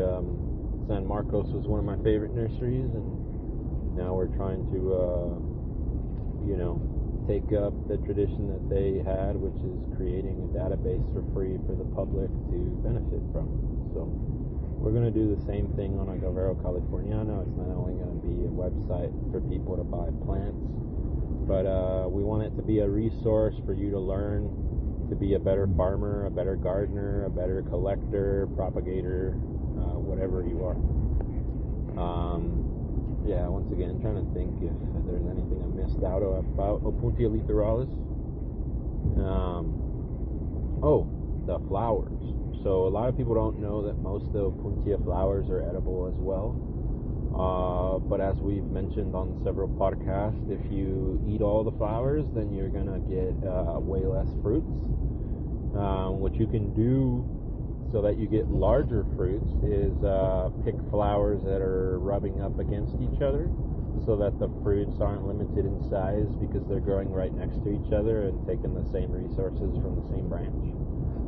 San Marcos was one of my favorite nurseries, and now we're trying to, you know, take up the tradition that they had, which is creating a database for free for the public to benefit from. So we're going to do the same thing on Agavero Californiano. It's not only going to be a website for people to buy plants, but we want it to be a resource for you to learn to be a better farmer, a better gardener, a better collector, propagator, whatever you are. Yeah, once again, trying to think if there's anything I missed out about Opuntia Littoralis. Oh, the flowers. So a lot of people don't know that most of the Opuntia flowers are edible as well. But as we've mentioned on several podcasts, if you eat all the flowers, then you're going to get way less fruits. What you can do so that you get larger fruits is pick flowers that are rubbing up against each other, so that the fruits aren't limited in size because they're growing right next to each other and taking the same resources from the same branch.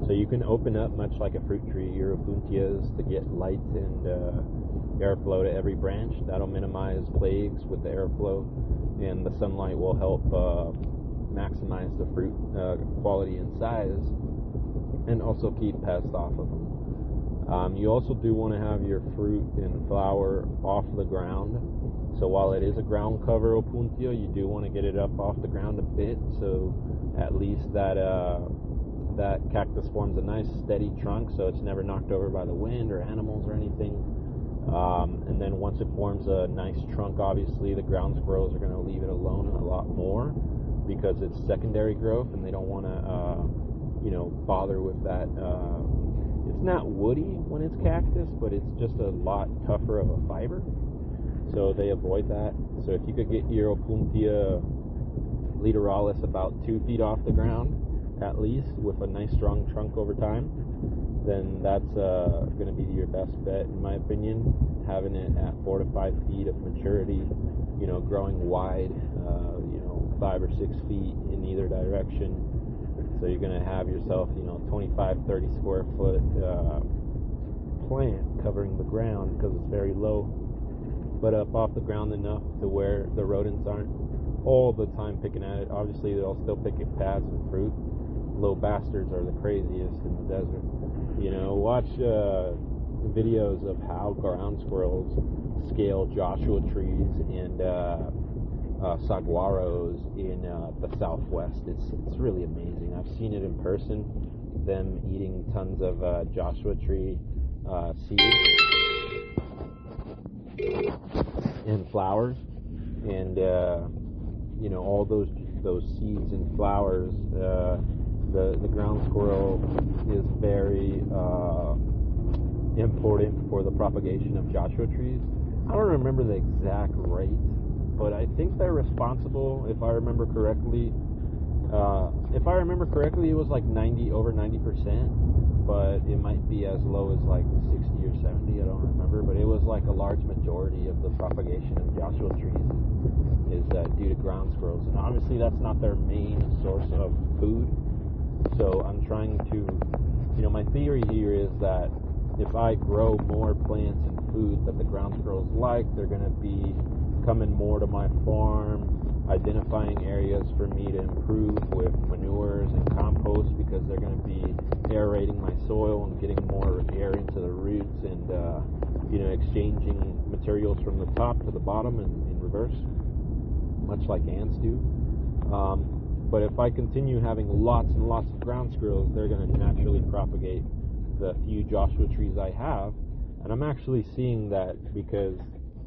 So you can open up much like a fruit tree your Opuntias to get light and airflow to every branch. That'll minimize plagues with the airflow, and the sunlight will help maximize the fruit quality and size, and also keep pests off of them. You also do want to have your fruit and flower off the ground. So while it is a ground cover Opuntia, you do want to get it up off the ground a bit, so at least that cactus forms a nice steady trunk, so it's never knocked over by the wind or animals or anything. And then once it forms a nice trunk, obviously the ground squirrels are going to leave it alone a lot more because it's secondary growth, and they don't want to bother with that. It's not woody when it's cactus, but it's just a lot tougher of a fiber, so they avoid that. So if you could get your Opuntia Littoralis about 2 feet off the ground at least, with a nice strong trunk over time, then that's going to be your best bet, in my opinion. Having it at 4 to 5 feet of maturity, growing wide, 5 or 6 feet in either direction. So you're going to have yourself, 25, 30 square foot plant covering the ground because it's very low, but up off the ground enough to where the rodents aren't all the time picking at it. Obviously, they'll still pick at pads and fruit. Little bastards are the craziest in the desert. Watch videos of how ground squirrels scale Joshua trees and saguaros in the Southwest. It's really amazing. I've seen it in person, them eating tons of Joshua tree seeds and flowers, and all those seeds and flowers. The ground squirrel is very important for the propagation of Joshua trees. I don't remember the exact rate, but I think they're responsible, if I remember correctly. It was like over 90%, but it might be as low as like 60 or 70, I don't remember, but it was like a large majority of the propagation of Joshua trees is due to ground squirrels, and obviously that's not their main source of food. So I'm trying to, my theory here is that if I grow more plants and food that the ground squirrels like, they're going to be coming more to my farm, identifying areas for me to improve with manures and compost, because they're going to be aerating my soil and getting more air into the roots, and exchanging materials from the top to the bottom in reverse, much like ants do. But if I continue having lots and lots of ground squirrels, they're going to naturally propagate the few Joshua trees I have. And I'm actually seeing that, because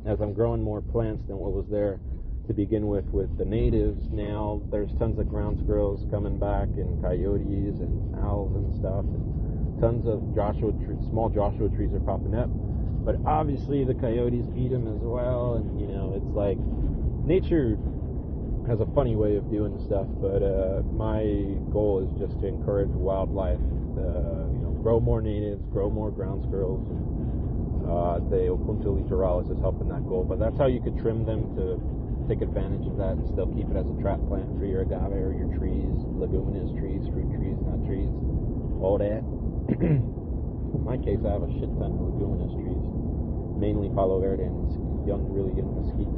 as I'm growing more plants than what was there to begin with the natives, now there's tons of ground squirrels coming back, and coyotes and owls and stuff, and tons of small Joshua trees are popping up. But obviously the coyotes eat them as well, and it's like nature has a funny way of doing stuff. But my goal is just to encourage wildlife, grow more natives, grow more ground squirrels. The Opuntia Littoralis is helping that goal, but that's how you could trim them to take advantage of that and still keep it as a trap plant for your agave or your trees, leguminous trees, fruit trees, nut trees, all that. In my case, I have a shit ton of leguminous trees, mainly Palo Verde and really young mesquites.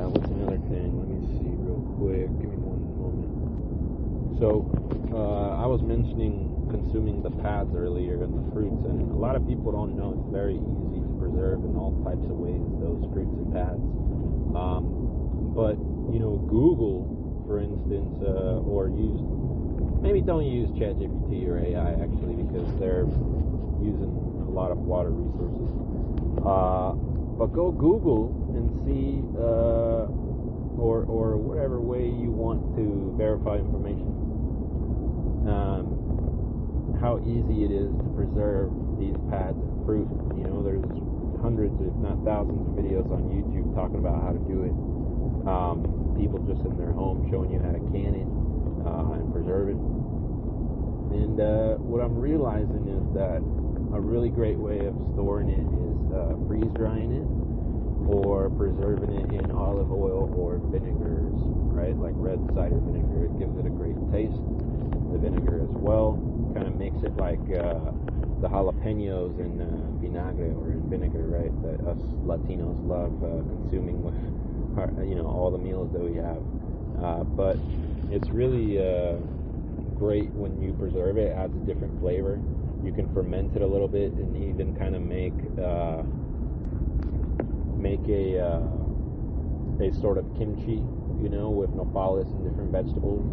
What's another thing? Let me see real quick. Give me one moment. So, I was mentioning consuming the pads earlier and the fruits, and a lot of people don't know it's very easy to preserve in all types of ways, those fruits and pads. But Google, for instance, or maybe don't use ChatGPT or AI actually, because they're using a lot of water resources. But go Google and see, or whatever way you want to verify information, how easy it is to preserve these pads of fruit. There's hundreds, if not thousands, of videos on YouTube talking about how to do it. People just in their home showing you how to can it and preserve it. And what I'm realizing is that a really great way of storing it is freeze drying it, or preserving it in olive oil or vinegars, right? Like red cider vinegar. It gives it a great taste. The vinegar as well kind of makes it like the jalapenos in vinagre or in vinegar, right? That us Latinos love consuming with all the meals that we have. But it's really great when you preserve it. It adds a different flavor. You can ferment it a little bit and even kind of make a sort of kimchi, with nopales and different vegetables.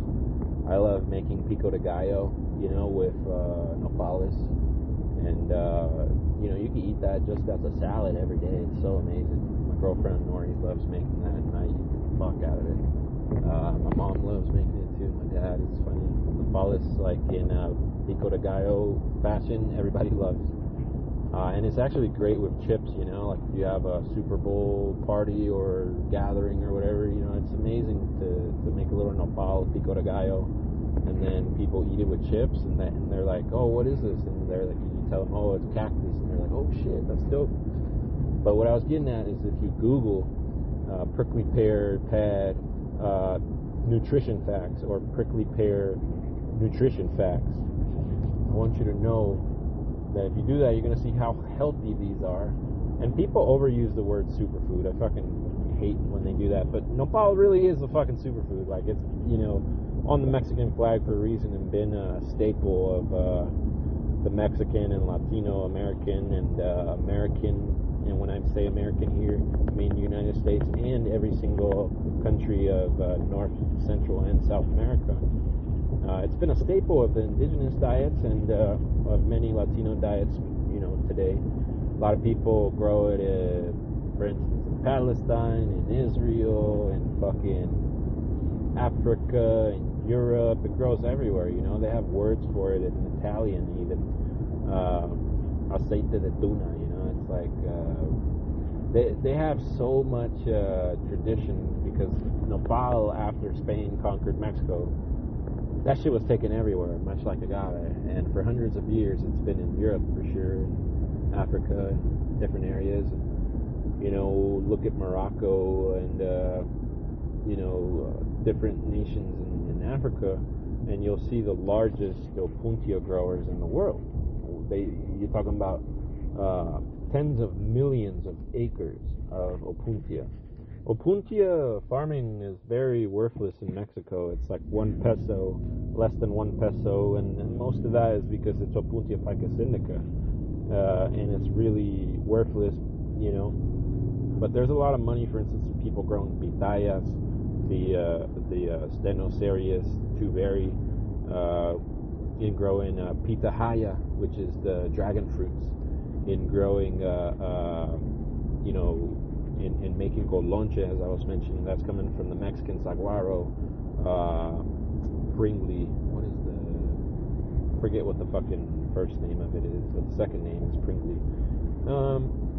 I love making pico de gallo, with nopales, and you can eat that just as a salad every day. It's so amazing. My girlfriend Nori loves making that, and I eat the fuck out of it. My mom loves making it too. My dad, it's funny. Nopales, like in pico de gallo fashion, everybody loves. And it's actually great with chips, like if you have a Super Bowl party or gathering or whatever, it's amazing to make a little nopal pico de gallo, and then people eat it with chips, and they're like, oh, what is this? And they're like, you tell them, oh, it's cactus, and they're like, oh shit, that's dope. But what I was getting at is, if you Google prickly pear pad nutrition facts, or prickly pear nutrition facts, I want you to know that if you do that, you're going to see how healthy these are. And people overuse the word superfood. I fucking hate when they do that. But nopal really is a fucking superfood. Like, it's, on the Mexican flag for a reason, and been a staple of the Mexican and Latino American and American. And when I say American here, I mean United States and every single country of North, Central, and South America. It's been a staple of the indigenous diets and of many Latino diets, today. A lot of people grow it, for instance, in Palestine, in Israel, in fucking Africa, in Europe. It grows everywhere, They have words for it in Italian, even. Aceite de tuna, It's like they have so much tradition, because nopal, after Spain conquered Mexico, that shit was taken everywhere, much like agave. And for hundreds of years, it's been in Europe for sure, in Africa, and different areas. Look at Morocco and different nations in Africa, and you'll see the largest Opuntia growers in the world. You're talking about tens of millions of acres of Opuntia. Opuntia farming is very worthless in Mexico. It's like 1 peso, less than 1 peso, and most of that is because it's Opuntia ficus indica, and it's really worthless, you know. But there's a lot of money, for instance, in people growing pitayas, the Stenoserius tuberi, in growing pitahaya, which is the dragon fruits, in growing, you know, in making colonche, as I was mentioning. That's coming from the Mexican saguaro, pringly. What is forget what the fucking first name of it is, but the second name is pringly.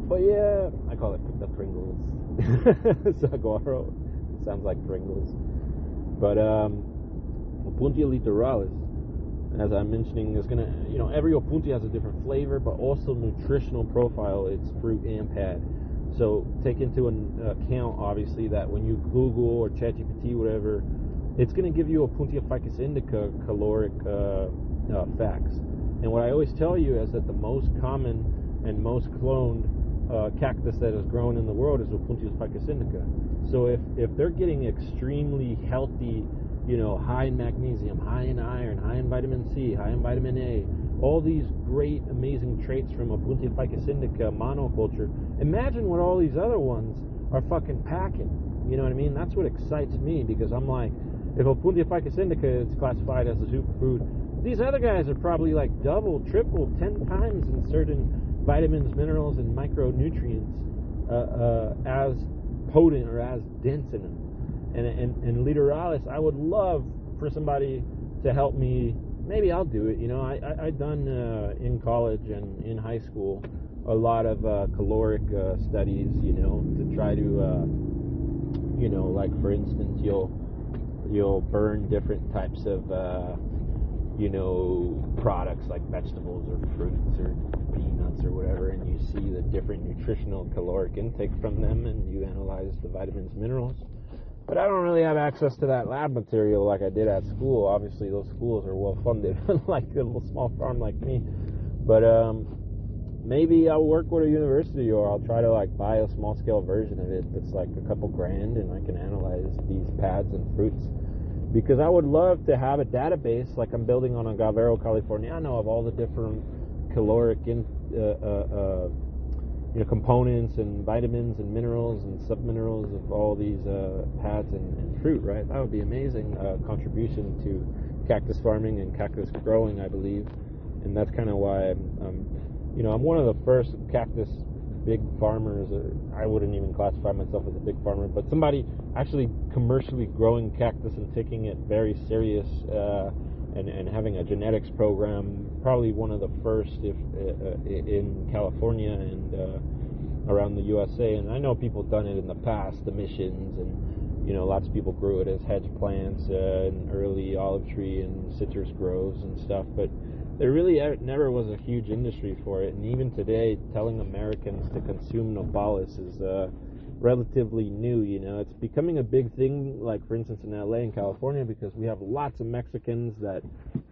But yeah, I call it the Pringles. Saguaro. It sounds like Pringles. But Opuntia Littoralis, as I'm mentioning, is gonna, you know, every Opuntia has a different flavor, but also nutritional profile. It's fruit and pad. So take into account, obviously, that when you Google or ChatGPT, whatever, it's going to give you Opuntia ficus indica caloric facts. And what I always tell you is that the most common and most cloned cactus that is grown in the world is Opuntia ficus indica. So if they're getting extremely healthy, you know, high in magnesium, high in iron, high in vitamin C, high in vitamin A, all these great, amazing traits from Opuntia ficus indica monoculture, imagine what all these other ones are fucking packing. You know what I mean? That's what excites me, because I'm like, if Opuntia ficus indica is classified as a superfood, these other guys are probably like double, triple, 10 times in certain vitamins, minerals, and micronutrients as potent or as dense in them. And Littoralis, I would love for somebody to help me. Maybe I'll do it. You know, I done in college and in high school a lot of caloric studies, you know, to try to, you know, like for instance, you'll burn different types of, you know, products like vegetables or fruits or peanuts or whatever, and you see the different nutritional caloric intake from them, and you analyze the vitamins, minerals. But I don't really have access to that lab material like I did at school. Obviously, those schools are well funded, like a little small farm like me. But maybe I'll work with a university, or I'll try to like buy a small scale version of it that's like a couple grand, and I can analyze these pads and fruits. Because I would love to have a database like I'm building on Agavero Californiano of all the different caloric you know, components and vitamins and minerals and subminerals of all these pads and fruit, right? That would be amazing contribution to cactus farming and cactus growing, I believe. And that's kind of why you know, I'm one of the first cactus big farmers. I wouldn't even classify myself as a big farmer, but somebody actually commercially growing cactus and taking it very serious, and having a genetics program, probably one of the first in California and around the USA. And I know people done it in the past, the missions, and you know, lots of people grew it as hedge plants and early olive tree and citrus groves and stuff, but there really never was a huge industry for it. And even today, telling Americans to consume nopales is relatively new. You know, it's becoming a big thing, like for instance in LA and California, because we have lots of Mexicans that,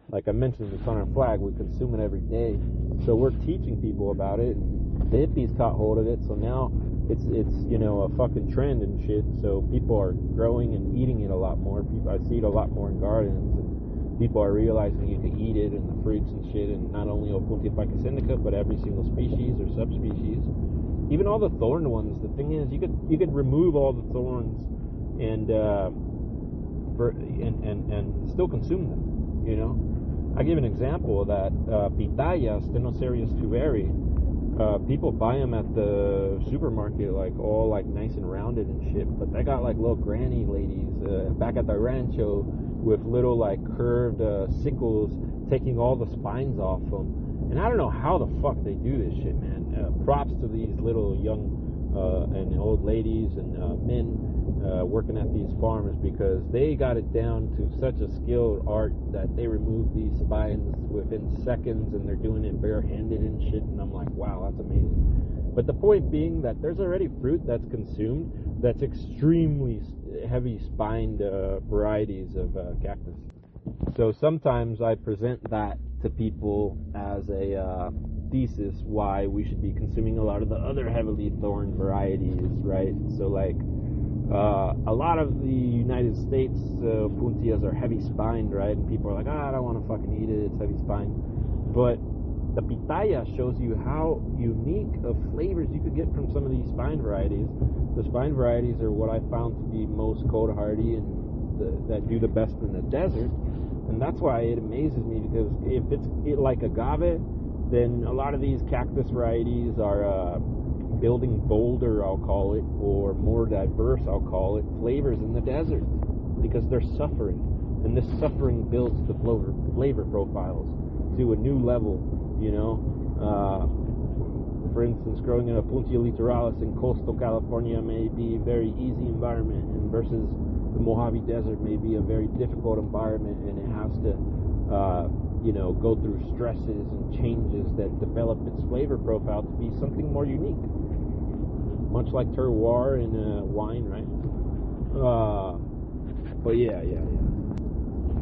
like I mentioned, it's on our flag, we consume it every day. So we're teaching people about it, and the hippies caught hold of it, so now it's you know, a fucking trend and shit. So people are growing and eating it a lot more. I see it a lot more in gardens, and people are realizing you can eat it and the fruits and shit, and not only Opuntia ficus indica, but every single species or subspecies, even all the thorned ones. The thing is, you could remove all the thorns and still consume them. You know, I give an example of that. Pitaya, Stenoserius tuberi. People buy them at the supermarket, like all like nice and rounded and shit, but they got like little granny ladies back at the rancho with little like curved sickles taking all the spines off them. And I don't know how the fuck they do this shit, man. Props to these little young and old ladies and men working at these farms, because they got it down to such a skilled art that they remove these spines within seconds, and they're doing it barehanded and shit. And I'm like, wow, that's amazing. But the point being that there's already fruit that's consumed that's extremely heavy spined varieties of cactus. So sometimes I present that to people as a thesis why we should be consuming a lot of the other heavily thorned varieties, right? So like A lot of the United States Opuntias are heavy spined, right? And people are like, I don't want to fucking eat it, it's heavy spined. But the pitaya shows you how unique of flavors you could get from some of these spine varieties. The spine varieties are what I found to be most cold hardy and that do the best in the desert. And that's why it amazes me, because if it's like agave, then a lot of these cactus varieties are building bolder, I'll call it, or more diverse, I'll call it, flavors in the desert, because they're suffering. And this suffering builds the flavor profiles to a new level, you know. For instance, growing an Opuntia Littoralis in coastal California may be a very easy environment, and versus the Mojave Desert may be a very difficult environment, and it has to, go through stresses and changes that develop its flavor profile to be something more unique. Much like terroir in wine, right? But yeah.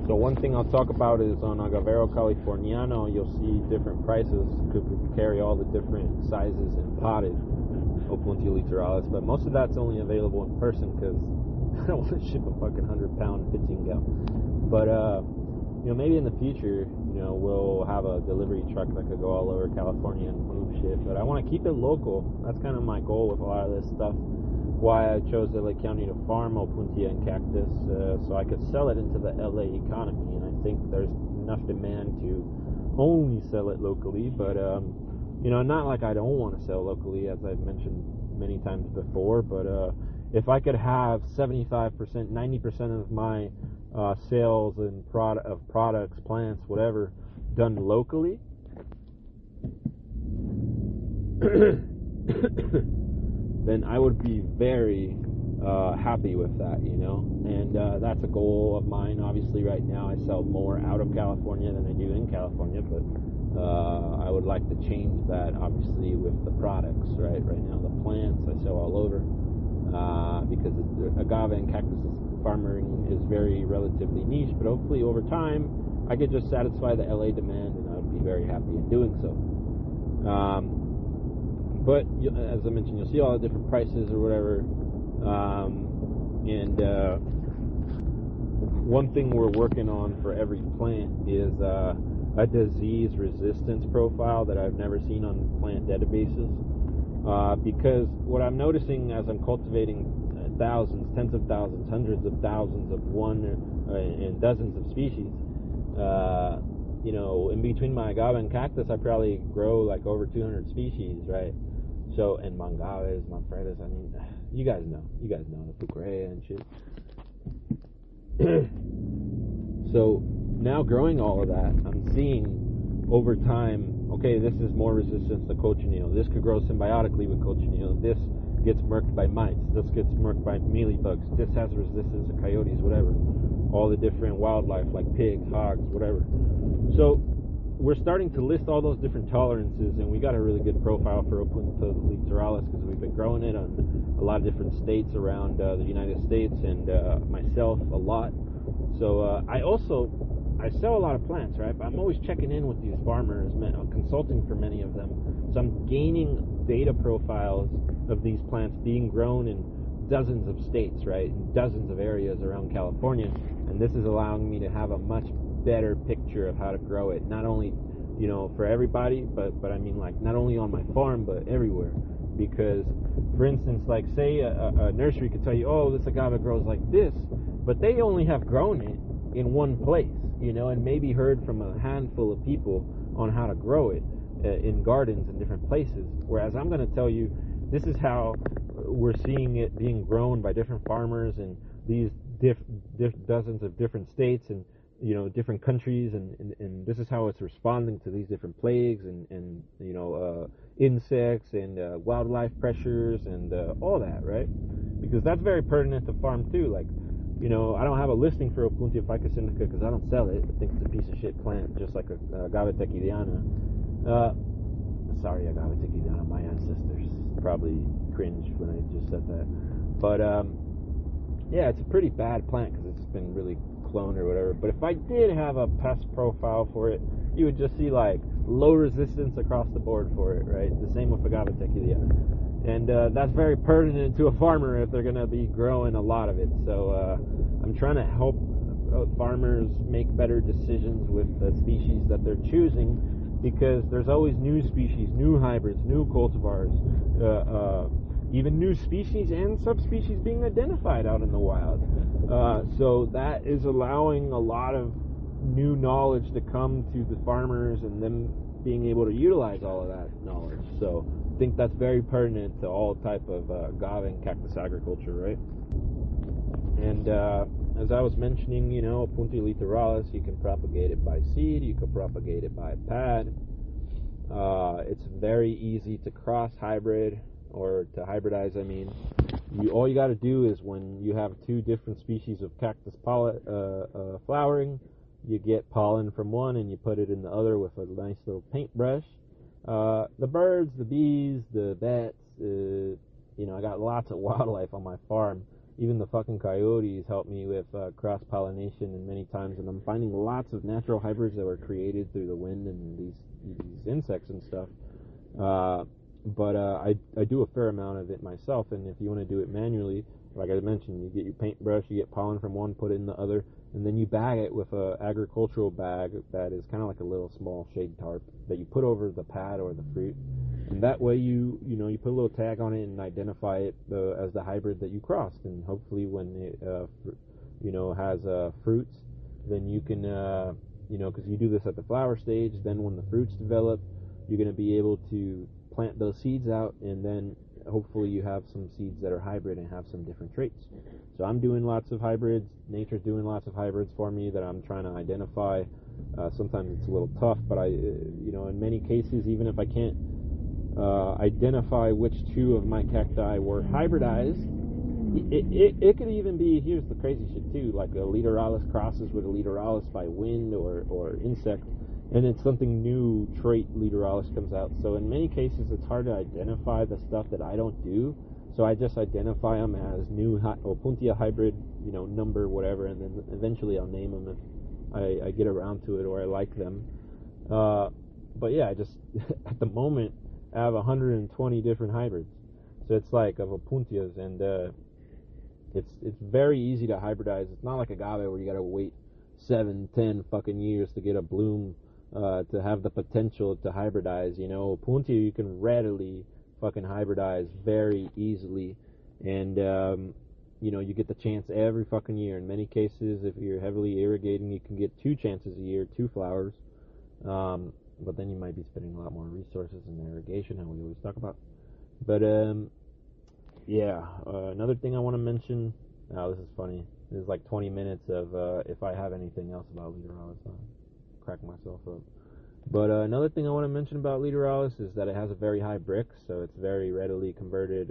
So one thing I'll talk about is on Agavero Californiano, you'll see different prices. Could carry all the different sizes in potted Opuntia Littoralis, but most of that's only available in person because I don't want to ship a fucking 100-pound 15 gal. But maybe in the future, we'll have a delivery truck that could go all over California and move shit. But I want to keep it local. That's kind of my goal with a lot of this stuff. Why I chose LA County to farm Opuntia and cactus, so I could sell it into the LA economy. And I think there's enough demand to only sell it locally. But not like I don't want to sell locally, as I've mentioned many times before. But if I could have 75%, 90% of my sales and products, plants, whatever, done locally, then I would be very happy with that, and that's a goal of mine. Obviously right now I sell more out of California than I do in California, but I would like to change that, obviously, with the products. Right now the plants I sell all over, because agave and cactus farming is very relatively niche, but hopefully over time I could just satisfy the LA demand, and I would be very happy in doing so. But as I mentioned, you'll see all the different prices or whatever. And one thing we're working on for every plant is a disease resistance profile that I've never seen on plant databases. Because what I'm noticing as I'm cultivating thousands, tens of thousands, hundreds of thousands of one and dozens of species, in between my agave and cactus, I probably grow like over 200 species, right? So, and mangaves, manfredas, I mean, you guys know the pucrea and shit. So now growing all of that, I'm seeing over time, okay, this is more resistance to cochineal. This could grow symbiotically with cochineal. This gets murked by mites. This gets murked by mealybugs. This has resistance to coyotes, whatever. All the different wildlife like pigs, hogs, whatever. So we're starting to list all those different tolerances, and we got a really good profile for Opuntia Littoralis because we've been growing it on a lot of different states around the United States, and myself a lot. So I sell a lot of plants, right? But I'm always checking in with these farmers, consulting for many of them. So I'm gaining data profiles of these plants being grown in dozens of states, right? In dozens of areas around California. And this is allowing me to have a much better picture of how to grow it. Not only, for everybody, but I mean, like, not only on my farm, but everywhere. Because, for instance, like, say a nursery could tell you, oh, this agave grows like this, but they only have grown it in one place, and maybe heard from a handful of people on how to grow it in gardens in different places. Whereas I'm going to tell you, this is how we're seeing it being grown by different farmers in these dozens of different states and different countries, and this is how it's responding to these different plagues and insects and wildlife pressures and all that, right? Because that's very pertinent to farm too. Like, I don't have a listing for Opuntia ficus indica because I don't sell it. I think it's a piece of shit plant, just like agave tequiliana. Sorry, agave tequiliana. My ancestors probably cringed when I just said that. But yeah, it's a pretty bad plant because it's been really cloned or whatever. But if I did have a pest profile for it, you would just see like low resistance across the board for it, right? The same with agave tequiliana. And that's very pertinent to a farmer if they're going to be growing a lot of it. So I'm trying to help farmers make better decisions with the species that they're choosing, because there's always new species, new hybrids, new cultivars, even new species and subspecies being identified out in the wild. So that is allowing a lot of new knowledge to come to the farmers, and them being able to utilize all of that knowledge. So I think that's very pertinent to all type of agave and cactus agriculture, right? And as I was mentioning, you know, Opuntia Littoralis, you can propagate it by seed, you can propagate it by pad. It's very easy to cross hybrid, or to hybridize, I mean. All you got to do is, when you have two different species of cactus flowering, you get pollen from one and you put it in the other with a nice little paintbrush. The birds, the bees, the bats, you know, I got lots of wildlife on my farm. Even the fucking coyotes help me with cross-pollination, and many times, and I'm finding lots of natural hybrids that were created through the wind and these insects and stuff. But I do a fair amount of it myself, and if you want to do it manually, like I mentioned, you get your paintbrush, you get pollen from one, put it in the other, and then you bag it with a agricultural bag that is kind of like a little small shade tarp that you put over the pad or the fruit, and that way you put a little tag on it and identify it as the hybrid that you crossed, and hopefully when it has fruits, then you can because you do this at the flower stage, then when the fruits develop, you're going to be able to plant those seeds out, and then hopefully you have some seeds that are hybrid and have some different traits. So I'm doing lots of hybrids. Nature's doing lots of hybrids for me that I'm trying to identify. Sometimes it's a little tough, but in many cases, even if I can't identify which two of my cacti were hybridized, it could even be, here's the crazy shit too, like a Littoralis crosses with a Littoralis by wind or insect, and it's something new trait Littoralis comes out. So in many cases, it's hard to identify the stuff that I don't do. So I just identify them as new Opuntia hybrid, number whatever, and then eventually I'll name them if I get around to it or I like them. But yeah, I just at the moment I have 120 different hybrids. So it's like of Opuntias, and it's very easy to hybridize. It's not like agave where you gotta wait 7-10 fucking years to get a bloom to have the potential to hybridize. Opuntia you can readily fucking hybridize very easily, and you get the chance every fucking year. In many cases, if you're heavily irrigating, you can get 2 chances a year, 2 flowers, but then you might be spending a lot more resources in irrigation, how we always talk about. But another thing I want to mention, this is funny, this is like 20 minutes of if I have anything else about Littoralis, I'll crack myself up. But another thing I want to mention about Littoralis is that it has a very high brick, so it's very readily converted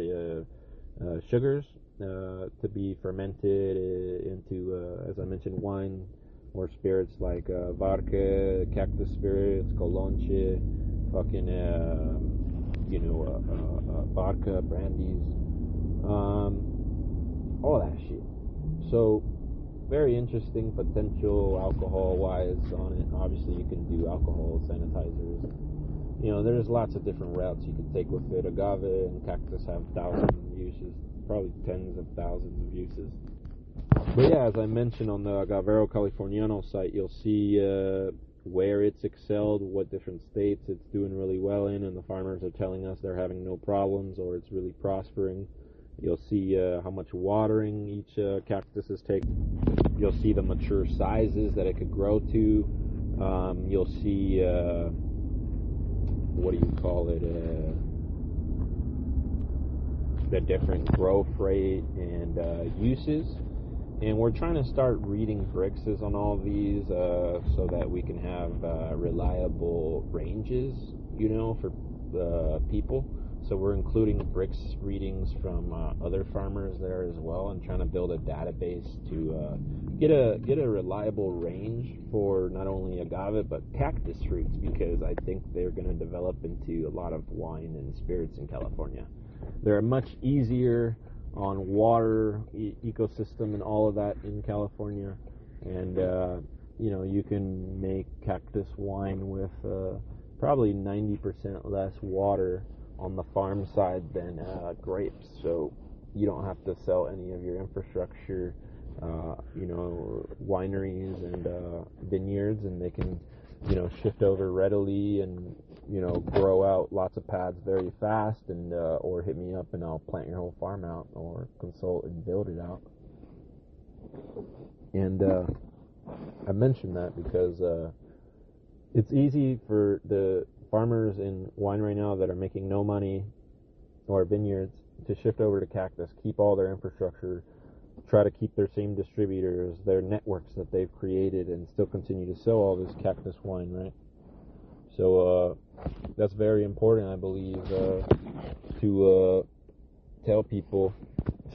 sugars to be fermented into, as I mentioned, wine or spirits like vodka, cactus spirits, colonche, fucking vodka, brandies, all that shit. So very interesting potential alcohol-wise on it. Obviously, you can do alcohol sanitizers. There's lots of different routes you can take with it. Agave and cactus have thousands of uses, probably tens of thousands of uses. But yeah, as I mentioned on the Agavero Californiano site, you'll see where it's excelled, what different states it's doing really well in, and the farmers are telling us they're having no problems or it's really prospering. You'll see how much watering each cactus is taking. You'll see the mature sizes that it could grow to. You'll see, the different growth rate and uses. And we're trying to start reading bricks on all of these so that we can have reliable ranges, for people. So we're including bricks readings from other farmers there as well, and trying to build a database to get a reliable range for not only agave but cactus fruits, because I think they're going to develop into a lot of wine and spirits in California. They're much easier on water, ecosystem, and all of that in California, and you can make cactus wine with probably 90% less water on the farm side than grapes. So you don't have to sell any of your infrastructure, wineries and vineyards, and they can, shift over readily and, grow out lots of pads very fast, and or hit me up and I'll plant your whole farm out, or consult and build it out. And I mentioned that because it's easy for the farmers in wine right now that are making no money, or vineyards, to shift over to cactus, keep all their infrastructure, try to keep their same distributors, their networks that they've created, and still continue to sell all this cactus wine, right? So that's very important, I believe, to tell people,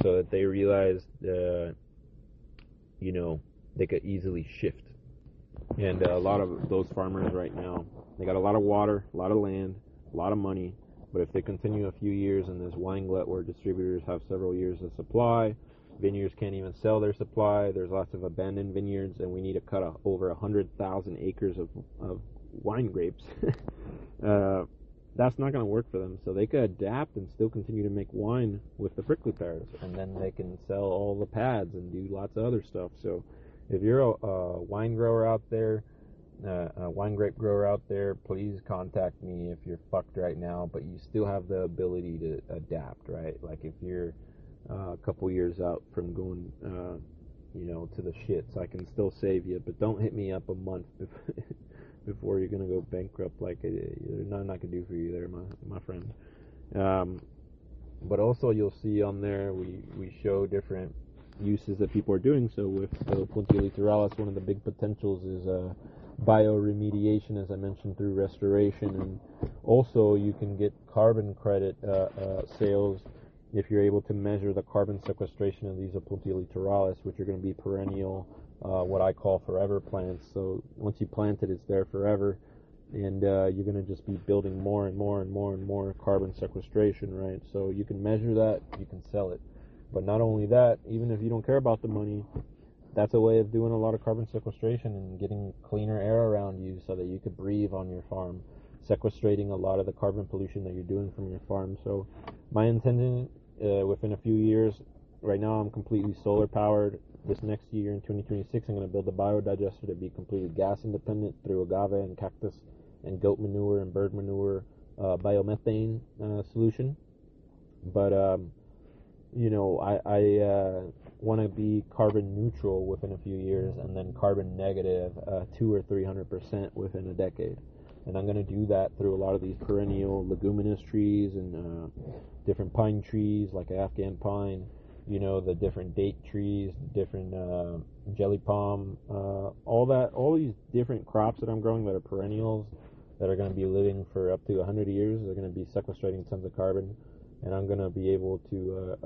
so that they realize, they could easily shift. And a lot of those farmers right now, they got a lot of water, a lot of land, a lot of money, but if they continue a few years in this wine glut where distributors have several years of supply, vineyards can't even sell their supply, there's lots of abandoned vineyards, and we need to cut over 100,000 acres of wine grapes. That's not going to work for them. So they could adapt and still continue to make wine with the prickly pears, and then they can sell all the pads and do lots of other stuff. So if you're a wine grower out there, a wine grape grower out there, please contact me if you're fucked right now, but you still have the ability to adapt, right? Like if you're a couple years out from going, to the shits, I can still save you, but don't hit me up a month before you're gonna go bankrupt. Like there's nothing I can do for you there, my friend. But also you'll see on there we show different uses that people are doing. So with the Opuntia Littoralis, one of the big potentials is bioremediation, as I mentioned, through restoration, and also you can get carbon credit sales if you're able to measure the carbon sequestration of these Opuntia Littoralis, which are going to be perennial, what I call forever plants. So once you plant it, it's there forever, and you're going to just be building more and more and more and more carbon sequestration, right? So you can measure that, you can sell it. But not only that, even if you don't care about the money, that's a way of doing a lot of carbon sequestration and getting cleaner air around you so that you could breathe on your farm, sequestrating a lot of the carbon pollution that you're doing from your farm. So my intention, within a few years, right now I'm completely solar powered. This next year in 2026, I'm going to build a biodigester to be completely gas independent through agave and cactus and goat manure and bird manure biomethane solution. But I want to be carbon neutral within a few years, and then carbon negative 200 or 300% within a decade. And I'm going to do that through a lot of these perennial leguminous trees and different pine trees like Afghan pine, the different date trees, different jelly palm, all these different crops that I'm growing that are perennials that are going to be living for up to 100 years. They're going to be sequestrating tons of carbon, and I'm going to be able to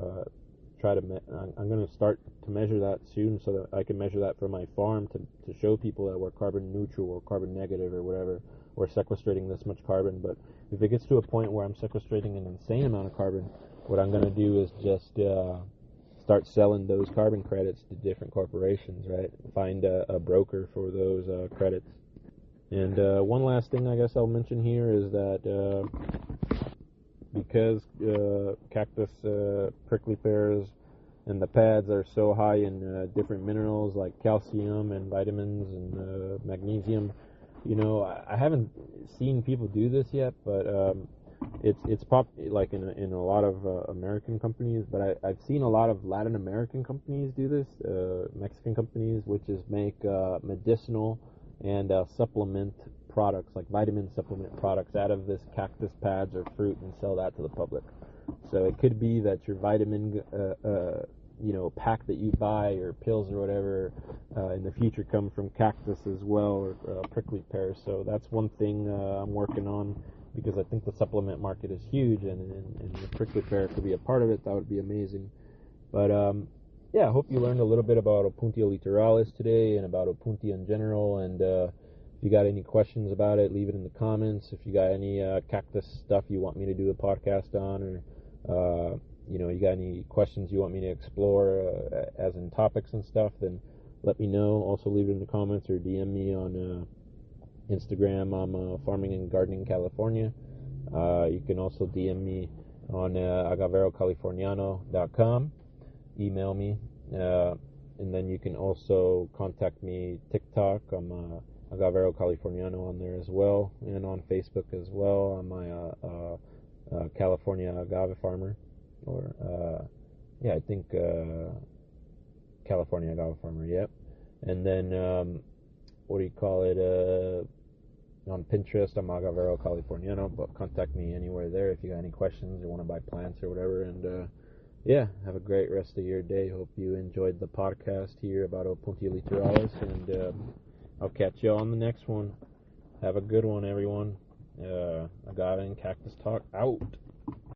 I'm going to start to measure that soon, so that I can measure that for my farm to show people that we're carbon neutral or carbon negative or whatever, or sequestrating this much carbon. But if it gets to a point where I'm sequestrating an insane amount of carbon, what I'm going to do is just start selling those carbon credits to different corporations, right? Find a broker for those credits. And one last thing I guess I'll mention here is that because cactus prickly pears and the pads are so high in different minerals like calcium and vitamins and magnesium, I haven't seen people do this yet, but it's like in a lot of American companies, but I've seen a lot of Latin American companies do this, Mexican companies, which is make medicinal and supplement products, like vitamin supplement products, out of this cactus pads or fruit, and sell that to the public. So it could be that your vitamin pack that you buy, or pills or whatever, in the future come from cactus as well, or prickly pear. So that's one thing I'm working on, because I think the supplement market is huge, and the prickly pear could be a part of it. That would be amazing. But I hope you learned a little bit about Opuntia Littoralis today, and about Opuntia in general. And if you got any questions about it, leave it in the comments. If you got any cactus stuff you want me to do a podcast on, or you got any questions you want me to explore as in topics and stuff, then let me know. Also leave it in the comments, or DM me on Instagram. I'm Farming and Gardening California, You can also DM me on agaverocaliforniano.com. Email me. And then you can also contact me TikTok. I'm Agavero Californiano on there as well, and on Facebook as well. I'm my California agave farmer, or I think California agave farmer. Yep. And then what do you call it? On Pinterest, I'm Agavero Californiano, but contact me anywhere there if you got any questions or want to buy plants or whatever. And have a great rest of your day. Hope you enjoyed the podcast here about Opuntia Littoralis, and I'll catch you on the next one. Have a good one, everyone. Agave and Cactus Talk out.